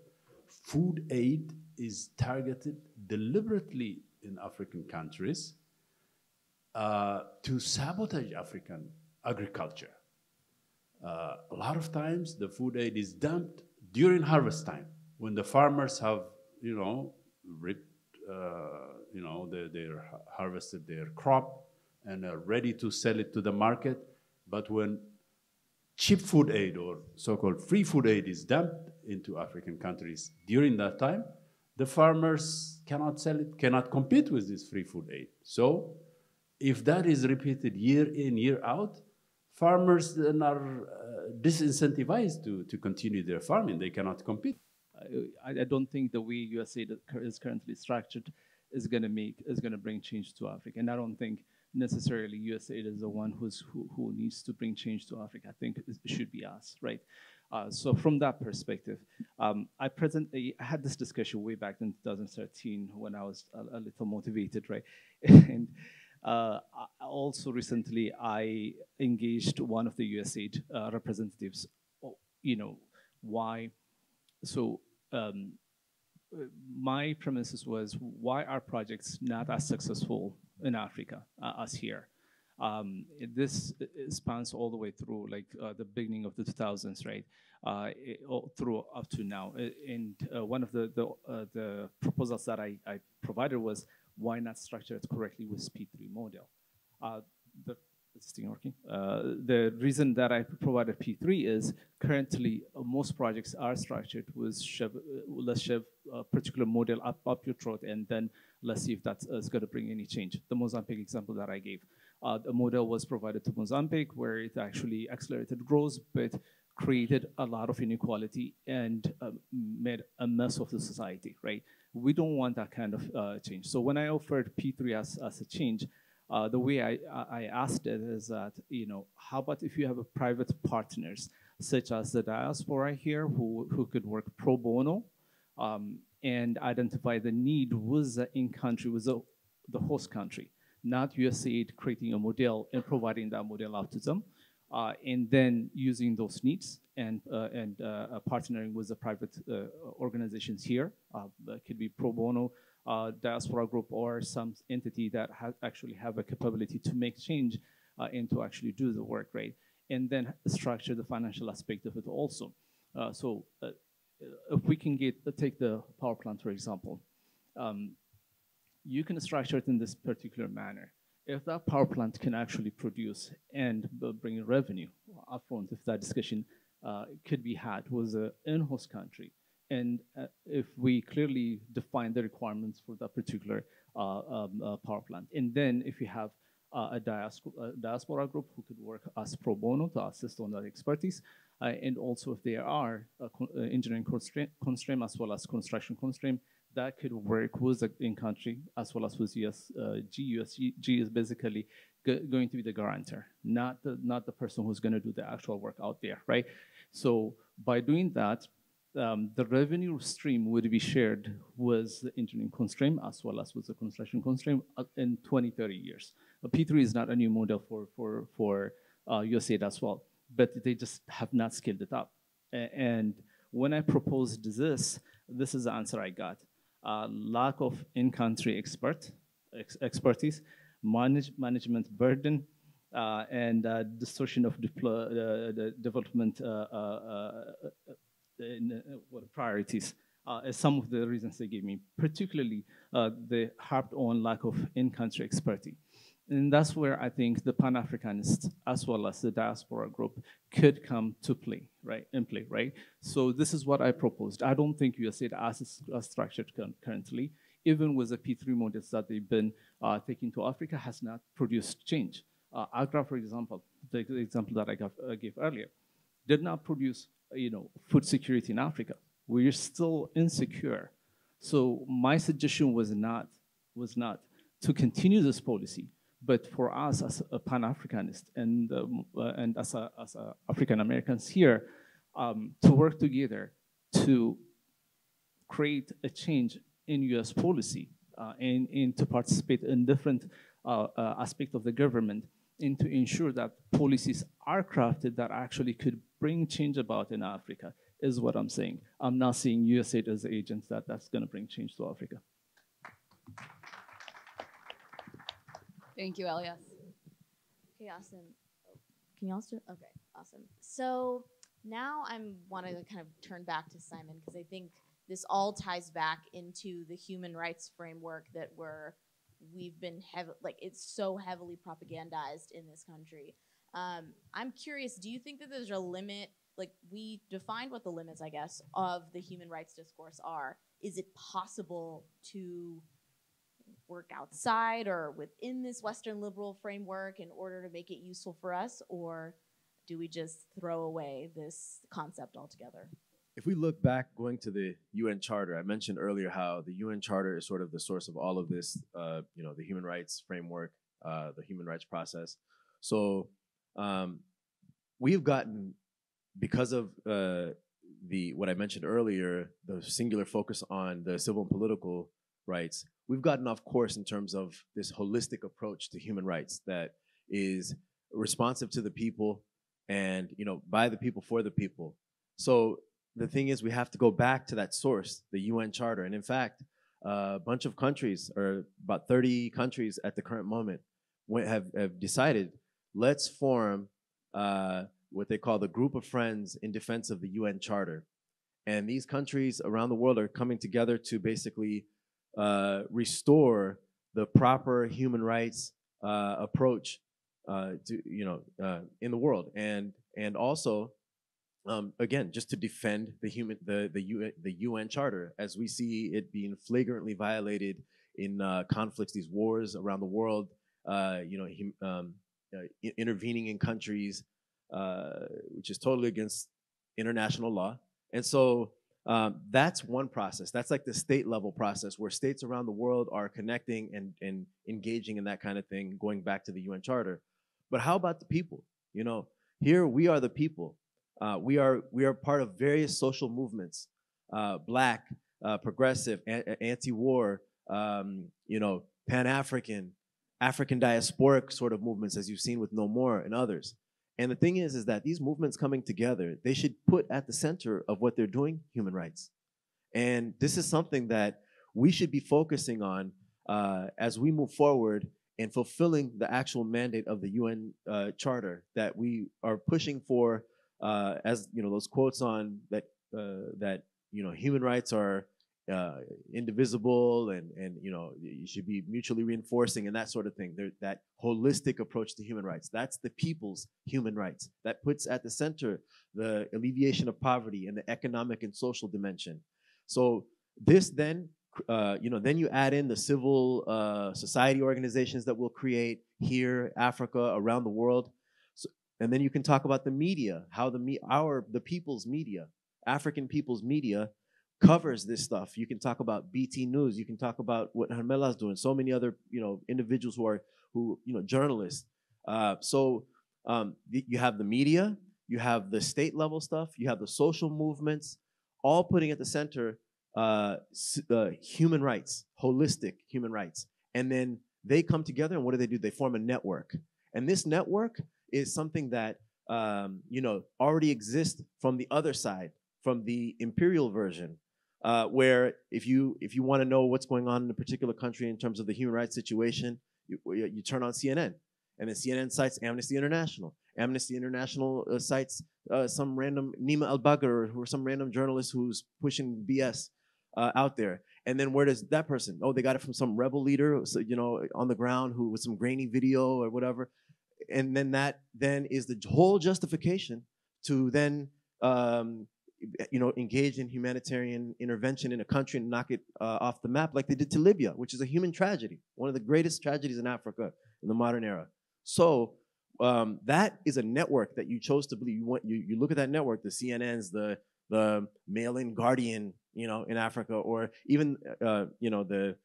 food aid is targeted deliberately in African countries to sabotage African agriculture. A lot of times the food aid is dumped during harvest time, when the farmers have, ripped, they harvested their crop and are ready to sell it to the market. But when cheap food aid or so-called free food aid is dumped into African countries during that time, the farmers cannot sell it, cannot compete with this free food aid. So if that is repeated year in, year out, farmers then are disincentivized to continue their farming. They cannot compete. I don't think the way USAID is currently structured is going to bring change to Africa, and I don't think necessarily USAID is the one who needs to bring change to Africa. I think it should be us, right? So from that perspective, I had this discussion way back in 2013 when I was a little motivated, right? And also recently, I engaged one of the USAID representatives. You know, why? So my premises was, why are projects not as successful in Africa as here? This spans all the way through like the beginning of the 2000s, right? Through up to now. And one of the proposals that I provided was, why not structure it correctly with P3 model? Is this thing working? The reason that I provided P3 is currently most projects are structured with let's shove a particular model up your throat, and then let's see if that's going to bring any change. The Mozambique example that I gave. The model was provided to Mozambique, where it actually accelerated growth, but created a lot of inequality and made a mess of the society, right? We don't want that kind of change. So when I offered P3 as a change, the way I asked it is that, you know, how about if you have a private partners, such as the diaspora here, who could work pro bono and identify the need with the in-country, with the host country, not USAID creating a model and providing that model out to them, and then using those needs and partnering with the private organizations here. That could be pro bono, diaspora group, or some entity that actually have a capability to make change and to actually do the work, right? And then structure the financial aspect of it also. So if we can take the power plant, for example, you can structure it in this particular manner. If that power plant can actually produce and bring revenue upfront, if that discussion could be had with the in-host country, and if we clearly define the requirements for that particular power plant, and then if you have a diaspora group who could work as pro bono to assist on that expertise, and also if there are engineering constraint as well as construction constraint, that could work with the in-country as well as with USG. USG is basically going to be the guarantor, not the person who's going to do the actual work out there, right? So by doing that, the revenue stream would be shared with the engineering constraint as well as with the construction constraint in 20, 30 years. P3 is not a new model for USAID as well, but they just have not scaled it up. And when I proposed this is the answer I got. Lack of in-country expertise, management burden, and distortion of the development priorities is some of the reasons they gave me. Particularly, they harped on lack of in-country expertise. And that's where I think the Pan-Africanists, as well as the diaspora group, could come to play, right? So this is what I proposed. I don't think USAID as structured currently, even with the P3 models that they've been taking to Africa, has not produced change. AGRA, for example, the example that I gave earlier, did not produce, food security in Africa. We're still insecure. So my suggestion was not to continue this policy, but for us as a Pan-Africanist and as African Americans here, to work together to create a change in U.S. policy and to participate in different aspects of the government, and to ensure that policies are crafted that actually could bring change about in Africa, is what I'm saying. I'm not seeing USAID as agents that's going to bring change to Africa. Thank you, Elias. Okay, awesome. Can you all still? Okay, awesome. So now I want to kind of turn back to Simon, because I think this all ties back into the human rights framework that we've been it's so heavily propagandized in this country. I'm curious, do you think that there's a limit? Like, we defined what the limits, I guess, of the human rights discourse are. Is it possible to work outside or within this Western liberal framework in order to make it useful for us, or do we just throw away this concept altogether? If we look back, going to the UN Charter, I mentioned earlier how the UN Charter is sort of the source of all of this, the human rights framework, the human rights process. So we've gotten because of what I mentioned earlier, the singular focus on the civil and political rights, we've gotten off course in terms of this holistic approach to human rights that is responsive to the people and, you know, by the people, for the people. So the thing is, we have to go back to that source, the UN Charter. And in fact, a bunch of countries, or about 30 countries at the current moment, have decided, let's form what they call the Group of Friends in Defense of the UN Charter. And these countries around the world are coming together to basically restore the proper human rights approach to, you know, in the world, and also again, just to defend the UN Charter, as we see it being flagrantly violated in conflicts, these wars around the world, you know, intervening in countries, which is totally against international law. And so that's one process. That's like the state level process where states around the world are connecting and engaging in that kind of thing, going back to the UN Charter. But how about the people? You know, here we are the people. We are part of various social movements, Black, progressive, anti-war, you know, Pan-African, African diasporic sort of movements, as you've seen with No More and others. And the thing is that these movements coming together, they should put at the center of what they're doing human rights. And this is something that we should be focusing on as we move forward in fulfilling the actual mandate of the UN Charter that we are pushing for. As you know, those quotes on that that you know, human rights are indivisible, and you know, you should be mutually reinforcing and that sort of thing. That holistic approach to human rights, that's the people's human rights, that puts at the center the alleviation of poverty and the economic and social dimension. So this then, you know, then you add in the civil society organizations that we'll create here, Africa, around the world. And then you can talk about the media, how the people's media, African people's media, covers this stuff. You can talk about BT News. You can talk about what Hermela is doing. So many other, you know, individuals who you know, journalists. So you have the media, you have the state level stuff, you have the social movements, all putting at the center human rights, holistic human rights. And then they come together, and what do? They form a network. And this network is something that you know, already exists from the other side, from the imperial version, where if you want to know what's going on in a particular country in terms of the human rights situation, you turn on CNN, and then CNN cites Amnesty International. Amnesty International cites some random Nima Al-Bagher, or some random journalist who's pushing BS out there. And then where does that person? Oh, they got it from some rebel leader, so, you know, on the ground, who with some grainy video or whatever. And then that then is the whole justification to then, you know, engage in humanitarian intervention in a country and knock it off the map, like they did to Libya, which is a human tragedy, one of the greatest tragedies in Africa in the modern era. So that is a network that you chose to believe. You look at that network, the CNNs, the Mail-in Guardian, you know, in Africa, or even you know, the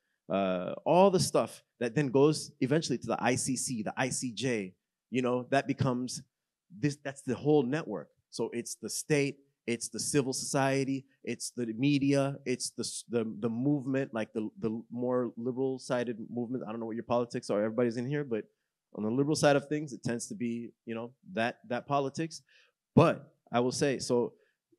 all the stuff that then goes eventually to the ICC, the ICJ. You know, that becomes this. That's the whole network. So it's the state, it's the civil society, it's the media, it's the movement, like the more liberal sided movement. I don't know what your politics are. Everybody's in here, but on the liberal side of things, it tends to be, you know, that politics. But I will say so.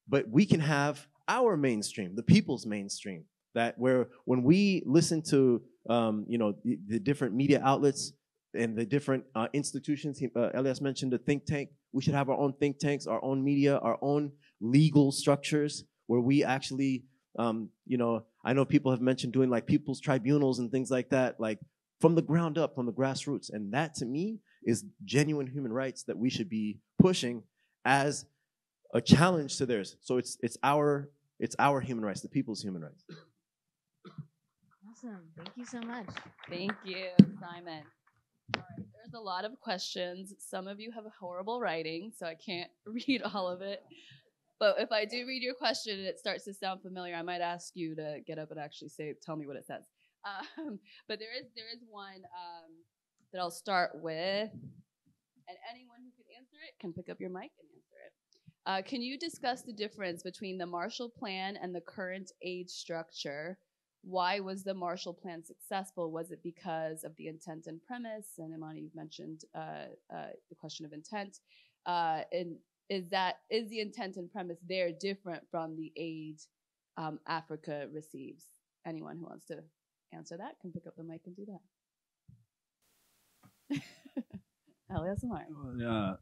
But we can have our mainstream, the people's mainstream, that where when we listen to you know, the different media outlets and the different institutions. Elias mentioned a think tank. We should have our own think tanks, our own media, our own legal structures where we actually, you know, I know people have mentioned doing like people's tribunals and things like that, like from the ground up, from the grassroots. And that to me is genuine human rights that we should be pushing as a challenge to theirs. So it's our human rights, the people's human rights. Awesome. Thank you so much. Thank you, Simon. All right, there's a lot of questions. Some of you have horrible writing, so I can't read all of it. But if I do read your question and it starts to sound familiar, I might ask you to get up and actually tell me what it says. But there is one that I'll start with, and anyone who can answer it can pick up your mic and answer it. Can you discuss the difference between the Marshall Plan and the current aid structure? Why was the Marshall Plan successful? Was it because of the intent and premise? And Imani, you've mentioned the question of intent. And is the intent and premise there different from the aid Africa receives? Anyone who wants to answer that can pick up the mic and do that. Elias Amar. Yeah.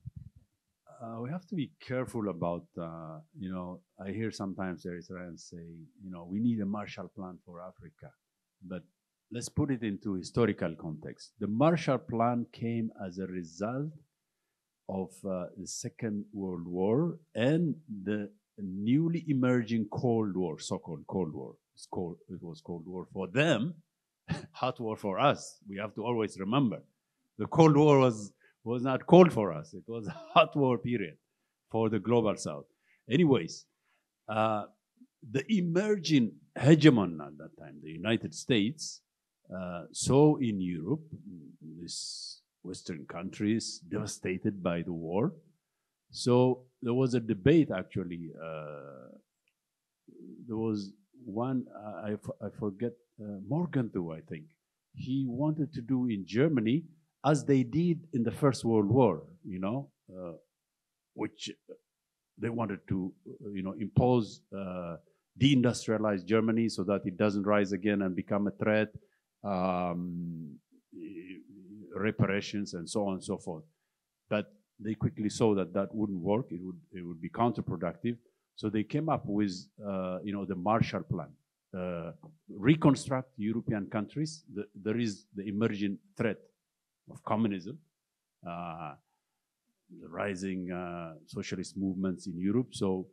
We have to be careful about, I hear sometimes Eritreans say, we need a Marshall Plan for Africa. But let's put it into historical context. The Marshall Plan came as a result of the Second World War and the newly emerging Cold War, so-called Cold War. It was Cold War for them, hot war for us. We have to always remember. The Cold War was not cold for us. It was a hot war period for the global south. Anyways, the emerging hegemon at that time, the United States, saw in Europe, these Western countries devastated by the war. So there was a debate actually. There was one, I forget, Morgenthau, I think. He wanted to do in Germany as they did in the First World War, which they wanted to, impose deindustrialize Germany so that it doesn't rise again and become a threat, reparations and so on and so forth. But they quickly saw that that wouldn't work. It would be counterproductive. So they came up with, the Marshall Plan. Reconstruct European countries. There is the emerging threat of communism, the rising socialist movements in Europe. So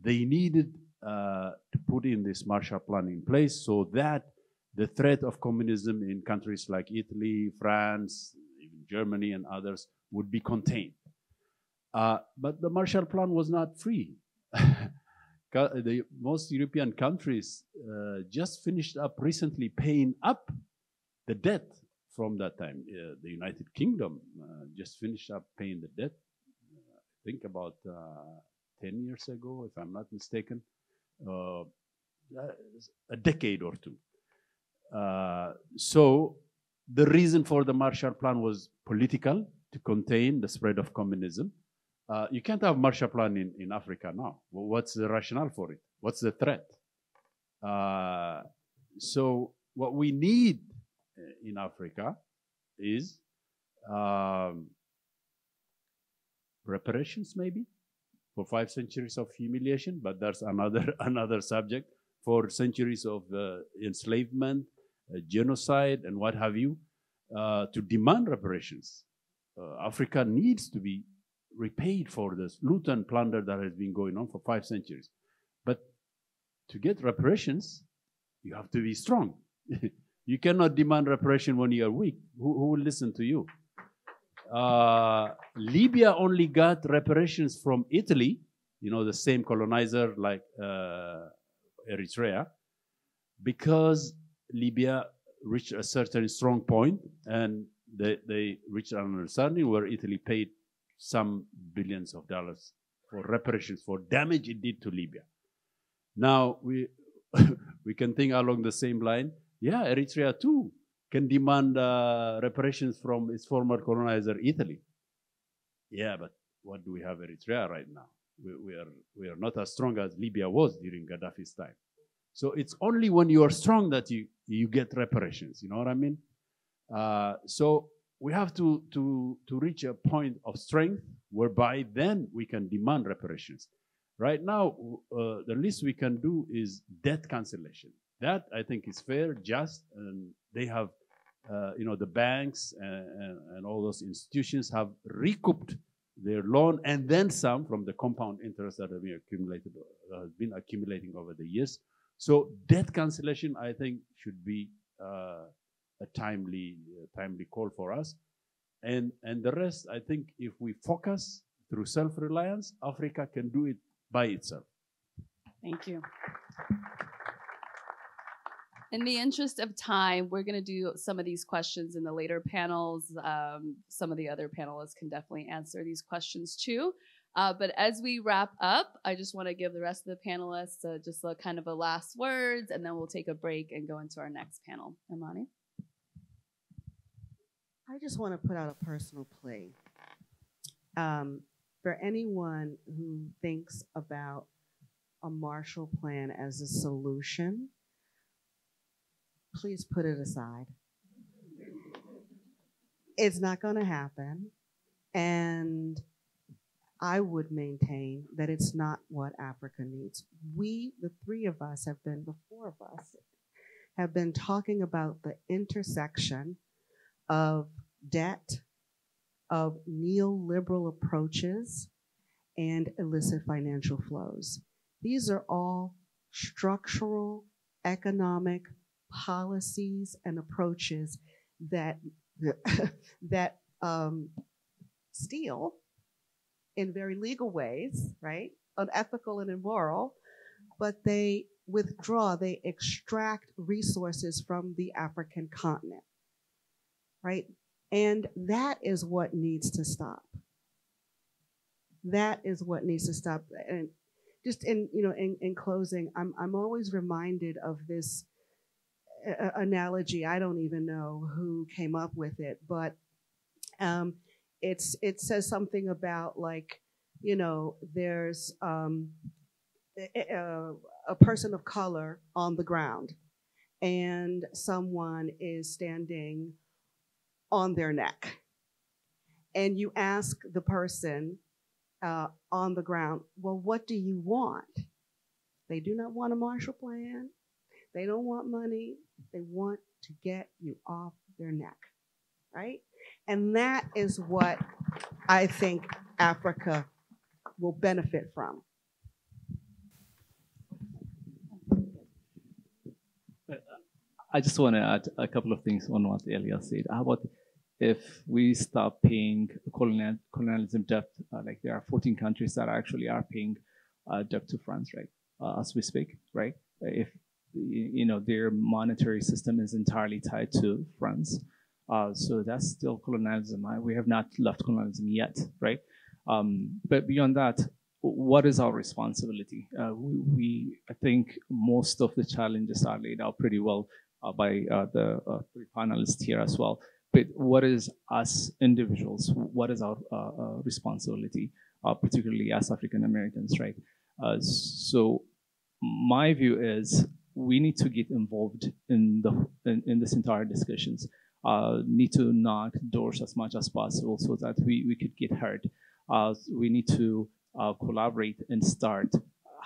they needed to put in this Marshall Plan in place so that the threat of communism in countries like Italy, France, even Germany and others would be contained. But the Marshall Plan was not free. Most European countries just finished up recently paying up the debt from that time. The United Kingdom just finished up paying the debt, I think about 10 years ago, if I'm not mistaken, a decade or two. So the reason for the Marshall Plan was political, to contain the spread of communism. You can't have Marshall Plan in Africa now. Well, what's the rationale for it? What's the threat? So what we need in Africa is reparations, maybe, for 5 centuries of humiliation, but that's another subject. For centuries of enslavement, genocide, and what have you, to demand reparations. Africa needs to be repaid for this loot and plunder that has been going on for 5 centuries. But to get reparations, you have to be strong. You cannot demand reparation when you are weak. Who will listen to you? Libya only got reparations from Italy, the same colonizer like Eritrea, because Libya reached a certain strong point and they reached an understanding where Italy paid some billions of dollars for reparations for damage it did to Libya. Now we can think along the same line. Yeah, Eritrea too can demand reparations from its former colonizer Italy. Yeah, but what do we have Eritrea right now? We are not as strong as Libya was during Gaddafi's time. So it's only when you are strong that you get reparations. You know what I mean? So we have to reach a point of strength whereby then we can demand reparations. Right now, the least we can do is debt cancellation. That I think is fair, just, and they have, the banks and all those institutions have recouped their loan and then some from the compound interest that have been accumulating over the years. So debt cancellation, I think, should be a timely call for us. And the rest, I think, if we focus through self-reliance, Africa can do it by itself. Thank you. In the interest of time, we're going to do some of these questions in the later panels. Some of the other panelists can definitely answer these questions too. But as we wrap up, I just want to give the rest of the panelists just a kind of a last words, and then we'll take a break and go into our next panel. Imani? I just want to put out a personal plea. For anyone who thinks about a Marshall Plan as a solution, please put it aside. It's not going to happen. And I would maintain that it's not what Africa needs. We, the three of us, the four of us, have been talking about the intersection of debt, of neoliberal approaches, and illicit financial flows. These are all structural, economic policies and approaches that steal in very legal ways, right? Unethical and immoral, but they withdraw, they extract resources from the African continent, right? And that is what needs to stop. That is what needs to stop. And just in closing, I'm always reminded of this analogy. I don't even know who came up with it, but it says something about, like, there's a person of color on the ground, and someone is standing on their neck, and you ask the person on the ground, well, what do you want? They do not want a Marshall Plan. They don't want money. They want to get you off their neck, right? And that is what I think Africa will benefit from. I just want to add a couple of things on what Elia said. How about if we stop paying colonialism debt? Like, there are 14 countries that actually are paying debt to France, right? As we speak, right? If their monetary system is entirely tied to France, so that's still colonialism. We have not left colonialism yet, right? But beyond that, what is our responsibility? I think most of the challenges are laid out pretty well by the three panelists here as well. But what is us individuals? What is our responsibility, particularly as African Americans, right? So my view is we need to get involved in this entire discussions. Need to knock doors as much as possible so that we could get heard. We need to collaborate and start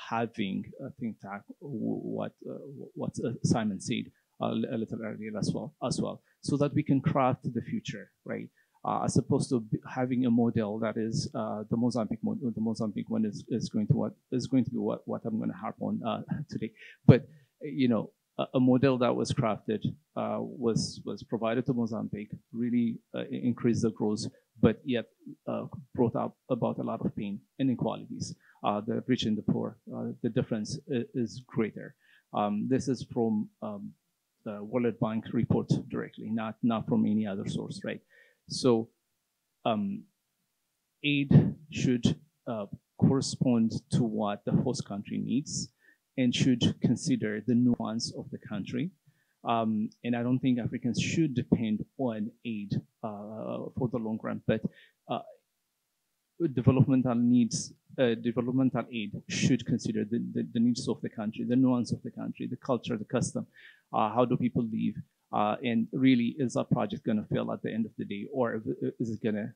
having a think tank. What Simon said a little earlier as well, so that we can craft the future, right? As opposed to having a model that is the Mozambique model. The Mozambique one is going to be what I'm going to harp on today. But a model that was crafted was provided to Mozambique, really increased the growth, but yet brought up about a lot of pain, inequalities. The rich and the poor, the difference is greater. This is from the World Bank report directly, not from any other source, right? So aid should correspond to what the host country needs and should consider the nuance of the country. And I don't think Africans should depend on aid for the long run, but developmental aid should consider the needs of the country, the nuance of the country, the culture, the custom, how do people live, and really, is our project going to fail at the end of the day, or is it going to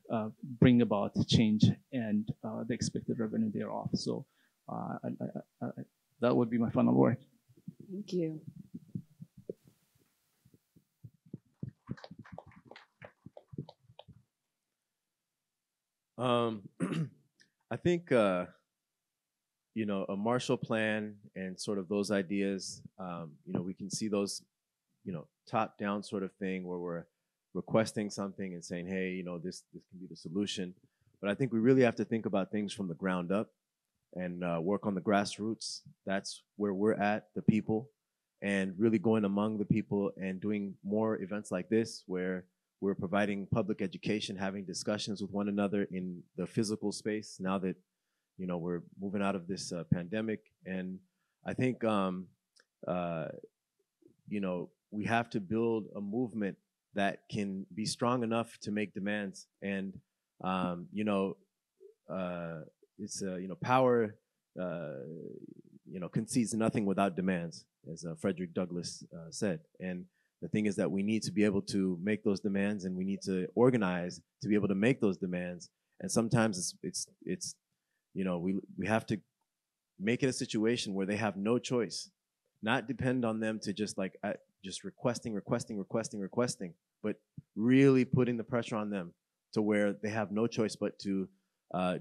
bring about change and the expected revenue thereof? So that would be my final word. Thank you. I think a Marshall Plan and sort of those ideas, we can see those, top-down sort of thing where we're requesting something and saying, hey, this can be the solution. But I think we really have to think about things from the ground up and work on the grassroots. That's where we're at, the people, and really going among the people and doing more events like this where we're providing public education, having discussions with one another in the physical space now that You know, we're moving out of this pandemic, and I think you know, we have to build a movement that can be strong enough to make demands. And you know, it's you know, power you know, concedes nothing without demands, as Frederick Douglass said. And the thing is that we need to be able to make those demands, and we need to organize to be able to make those demands. And sometimes it's you know, we have to make it a situation where they have no choice, not depend on them to just like just requesting, but really putting the pressure on them to where they have no choice but to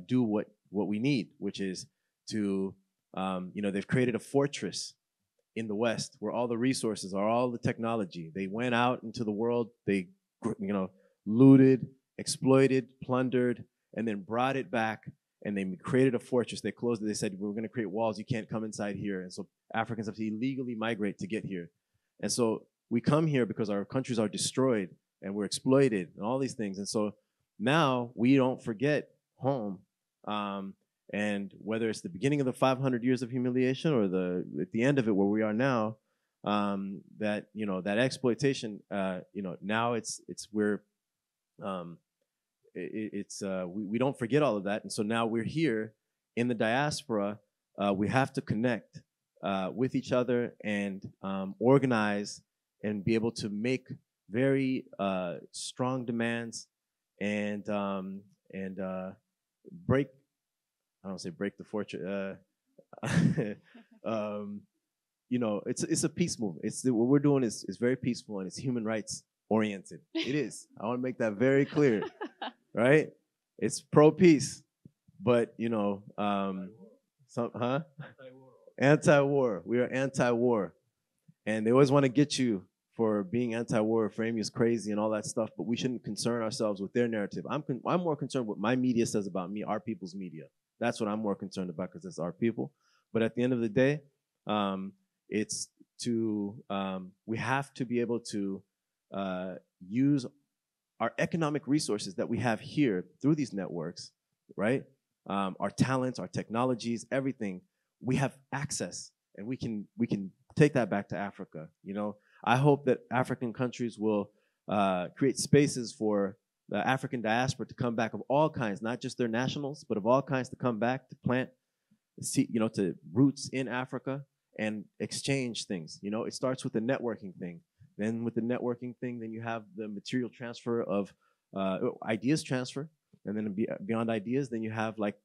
do what we need, which is to you know, they've created a fortress in the West where all the resources are, all the technology. They went out into the world, they, you know, looted, exploited, plundered, and then brought it back, and they created a fortress. They closed it. They said, we're going to create walls. You can't come inside here. And so Africans have to illegally migrate to get here. And so we come here because our countries are destroyed and we're exploited and all these things. And so now we don't forget home. And whether it's the beginning of the 500 years of humiliation or at the end of it where we are now, that, you know, that exploitation, you know, now we don't forget all of that. And so now we're here in the diaspora. We have to connect with each other and organize and be able to make very strong demands and break. I don't say break the fortress. You know, it's a peace movement. What we're doing is very peaceful, and it's human rights oriented. It is. I want to make that very clear, right? It's pro peace, but you know, anti-war. We are anti-war, and they always want to get you for being anti-war, frame you as crazy and all that stuff. But we shouldn't concern ourselves with their narrative. I'm more concerned with what my media says about me, our people's media. That's what I'm more concerned about because it's our people. But at the end of the day, it's to we have to be able to use our economic resources that we have here through these networks, right? Our talents, our technologies, everything. We have access, and we can take that back to Africa. You know, I hope that African countries will create spaces for the African diaspora to come back of all kinds, not just their nationals, but of all kinds to come back to plant, you know, to roots in Africa and exchange things. You know, it starts with the networking thing. Then with the networking thing, then you have the material transfer of ideas transfer. And then beyond ideas, then you have like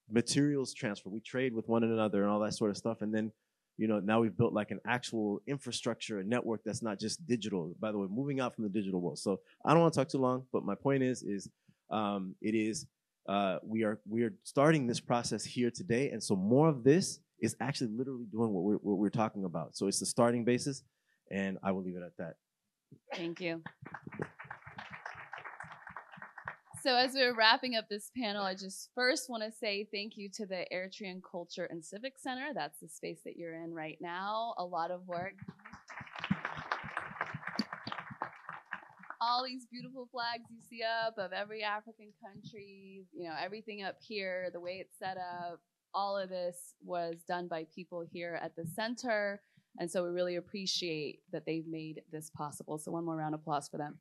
materials transfer. We trade with one another and all that sort of stuff. And then, you know, now we've built like an actual infrastructure, a network that's not just digital. By the way, moving out from the digital world. So I don't want to talk too long, but my point is we are starting this process here today, and so more of this is actually literally doing what we're talking about. So it's the starting basis, and I will leave it at that. Thank you. So as we're wrapping up this panel, I just first want to say thank you to the Eritrean Culture and Civic Center. That's the space that you're in right now. A lot of work. All these beautiful flags you see up of every African country, you know, everything up here, the way it's set up, all of this was done by people here at the center. And so we really appreciate that they've made this possible. So one more round of applause for them.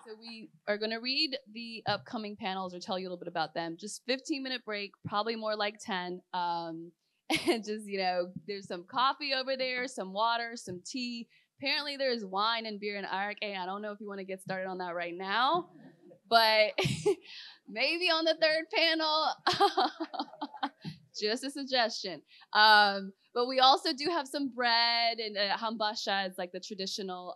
So we are going to read the upcoming panels or tell you a little bit about them. Just 15-minute break, probably more like 10. And just, you know, there's some coffee over there, some water, some tea. Apparently there's wine and beer in Arak. I don't know if you want to get started on that right now, but maybe on the third panel. Just a suggestion. But we also do have some bread, and hambasha is like the traditional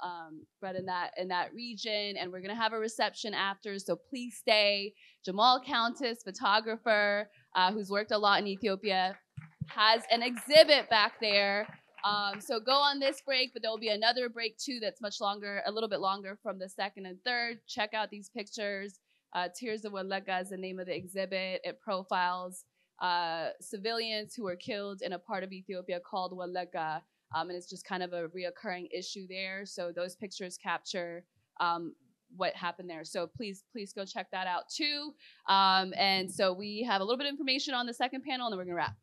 bread in that region. And we're gonna have a reception after, so please stay. Jamal Countess, photographer, who's worked a lot in Ethiopia, has an exhibit back there. So go on this break, but there will be another break too that's much longer, a little bit longer from the second and third. Check out these pictures. Tears of Wallaka is the name of the exhibit. It profiles civilians who were killed in a part of Ethiopia called Wallaka, and it's just kind of a reoccurring issue there. So those pictures capture what happened there. So please go check that out too. And so we have a little bit of information on the second panel, and then we're gonna wrap.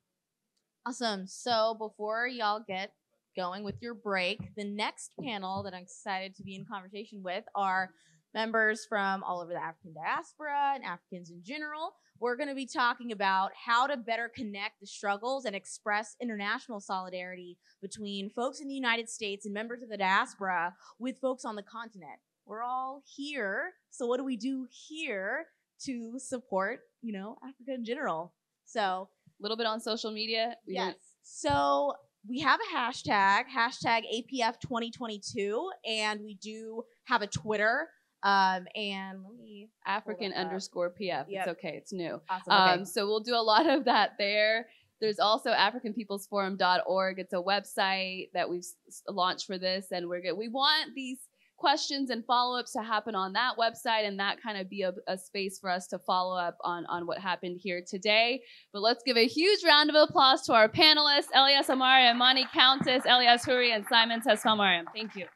Awesome. So before y'all get going with your break, the next panel that I'm excited to be in conversation with are members from all over the African diaspora and Africans in general. We're going to be talking about how to better connect the struggles and express international solidarity between folks in the United States and members of the diaspora with folks on the continent. We're all here, so what do we do here to support, Africa in general? So A little bit on social media. yes. So we have a hashtag APF2022, and we do have a Twitter. And let me African_PF. Yep. It's okay. It's new. Awesome. Okay. So we'll do a lot of that there. There's also AfricanPeoplesForum.org. It's a website that we've launched for this, and we want these questions and follow-ups to happen on that website, and that kind of be a space for us to follow up on what happened here today. But let's give a huge round of applause to our panelists, Elias Amari, Imani Countess, Elias Huri, and Simon Tesfamariam. Thank you.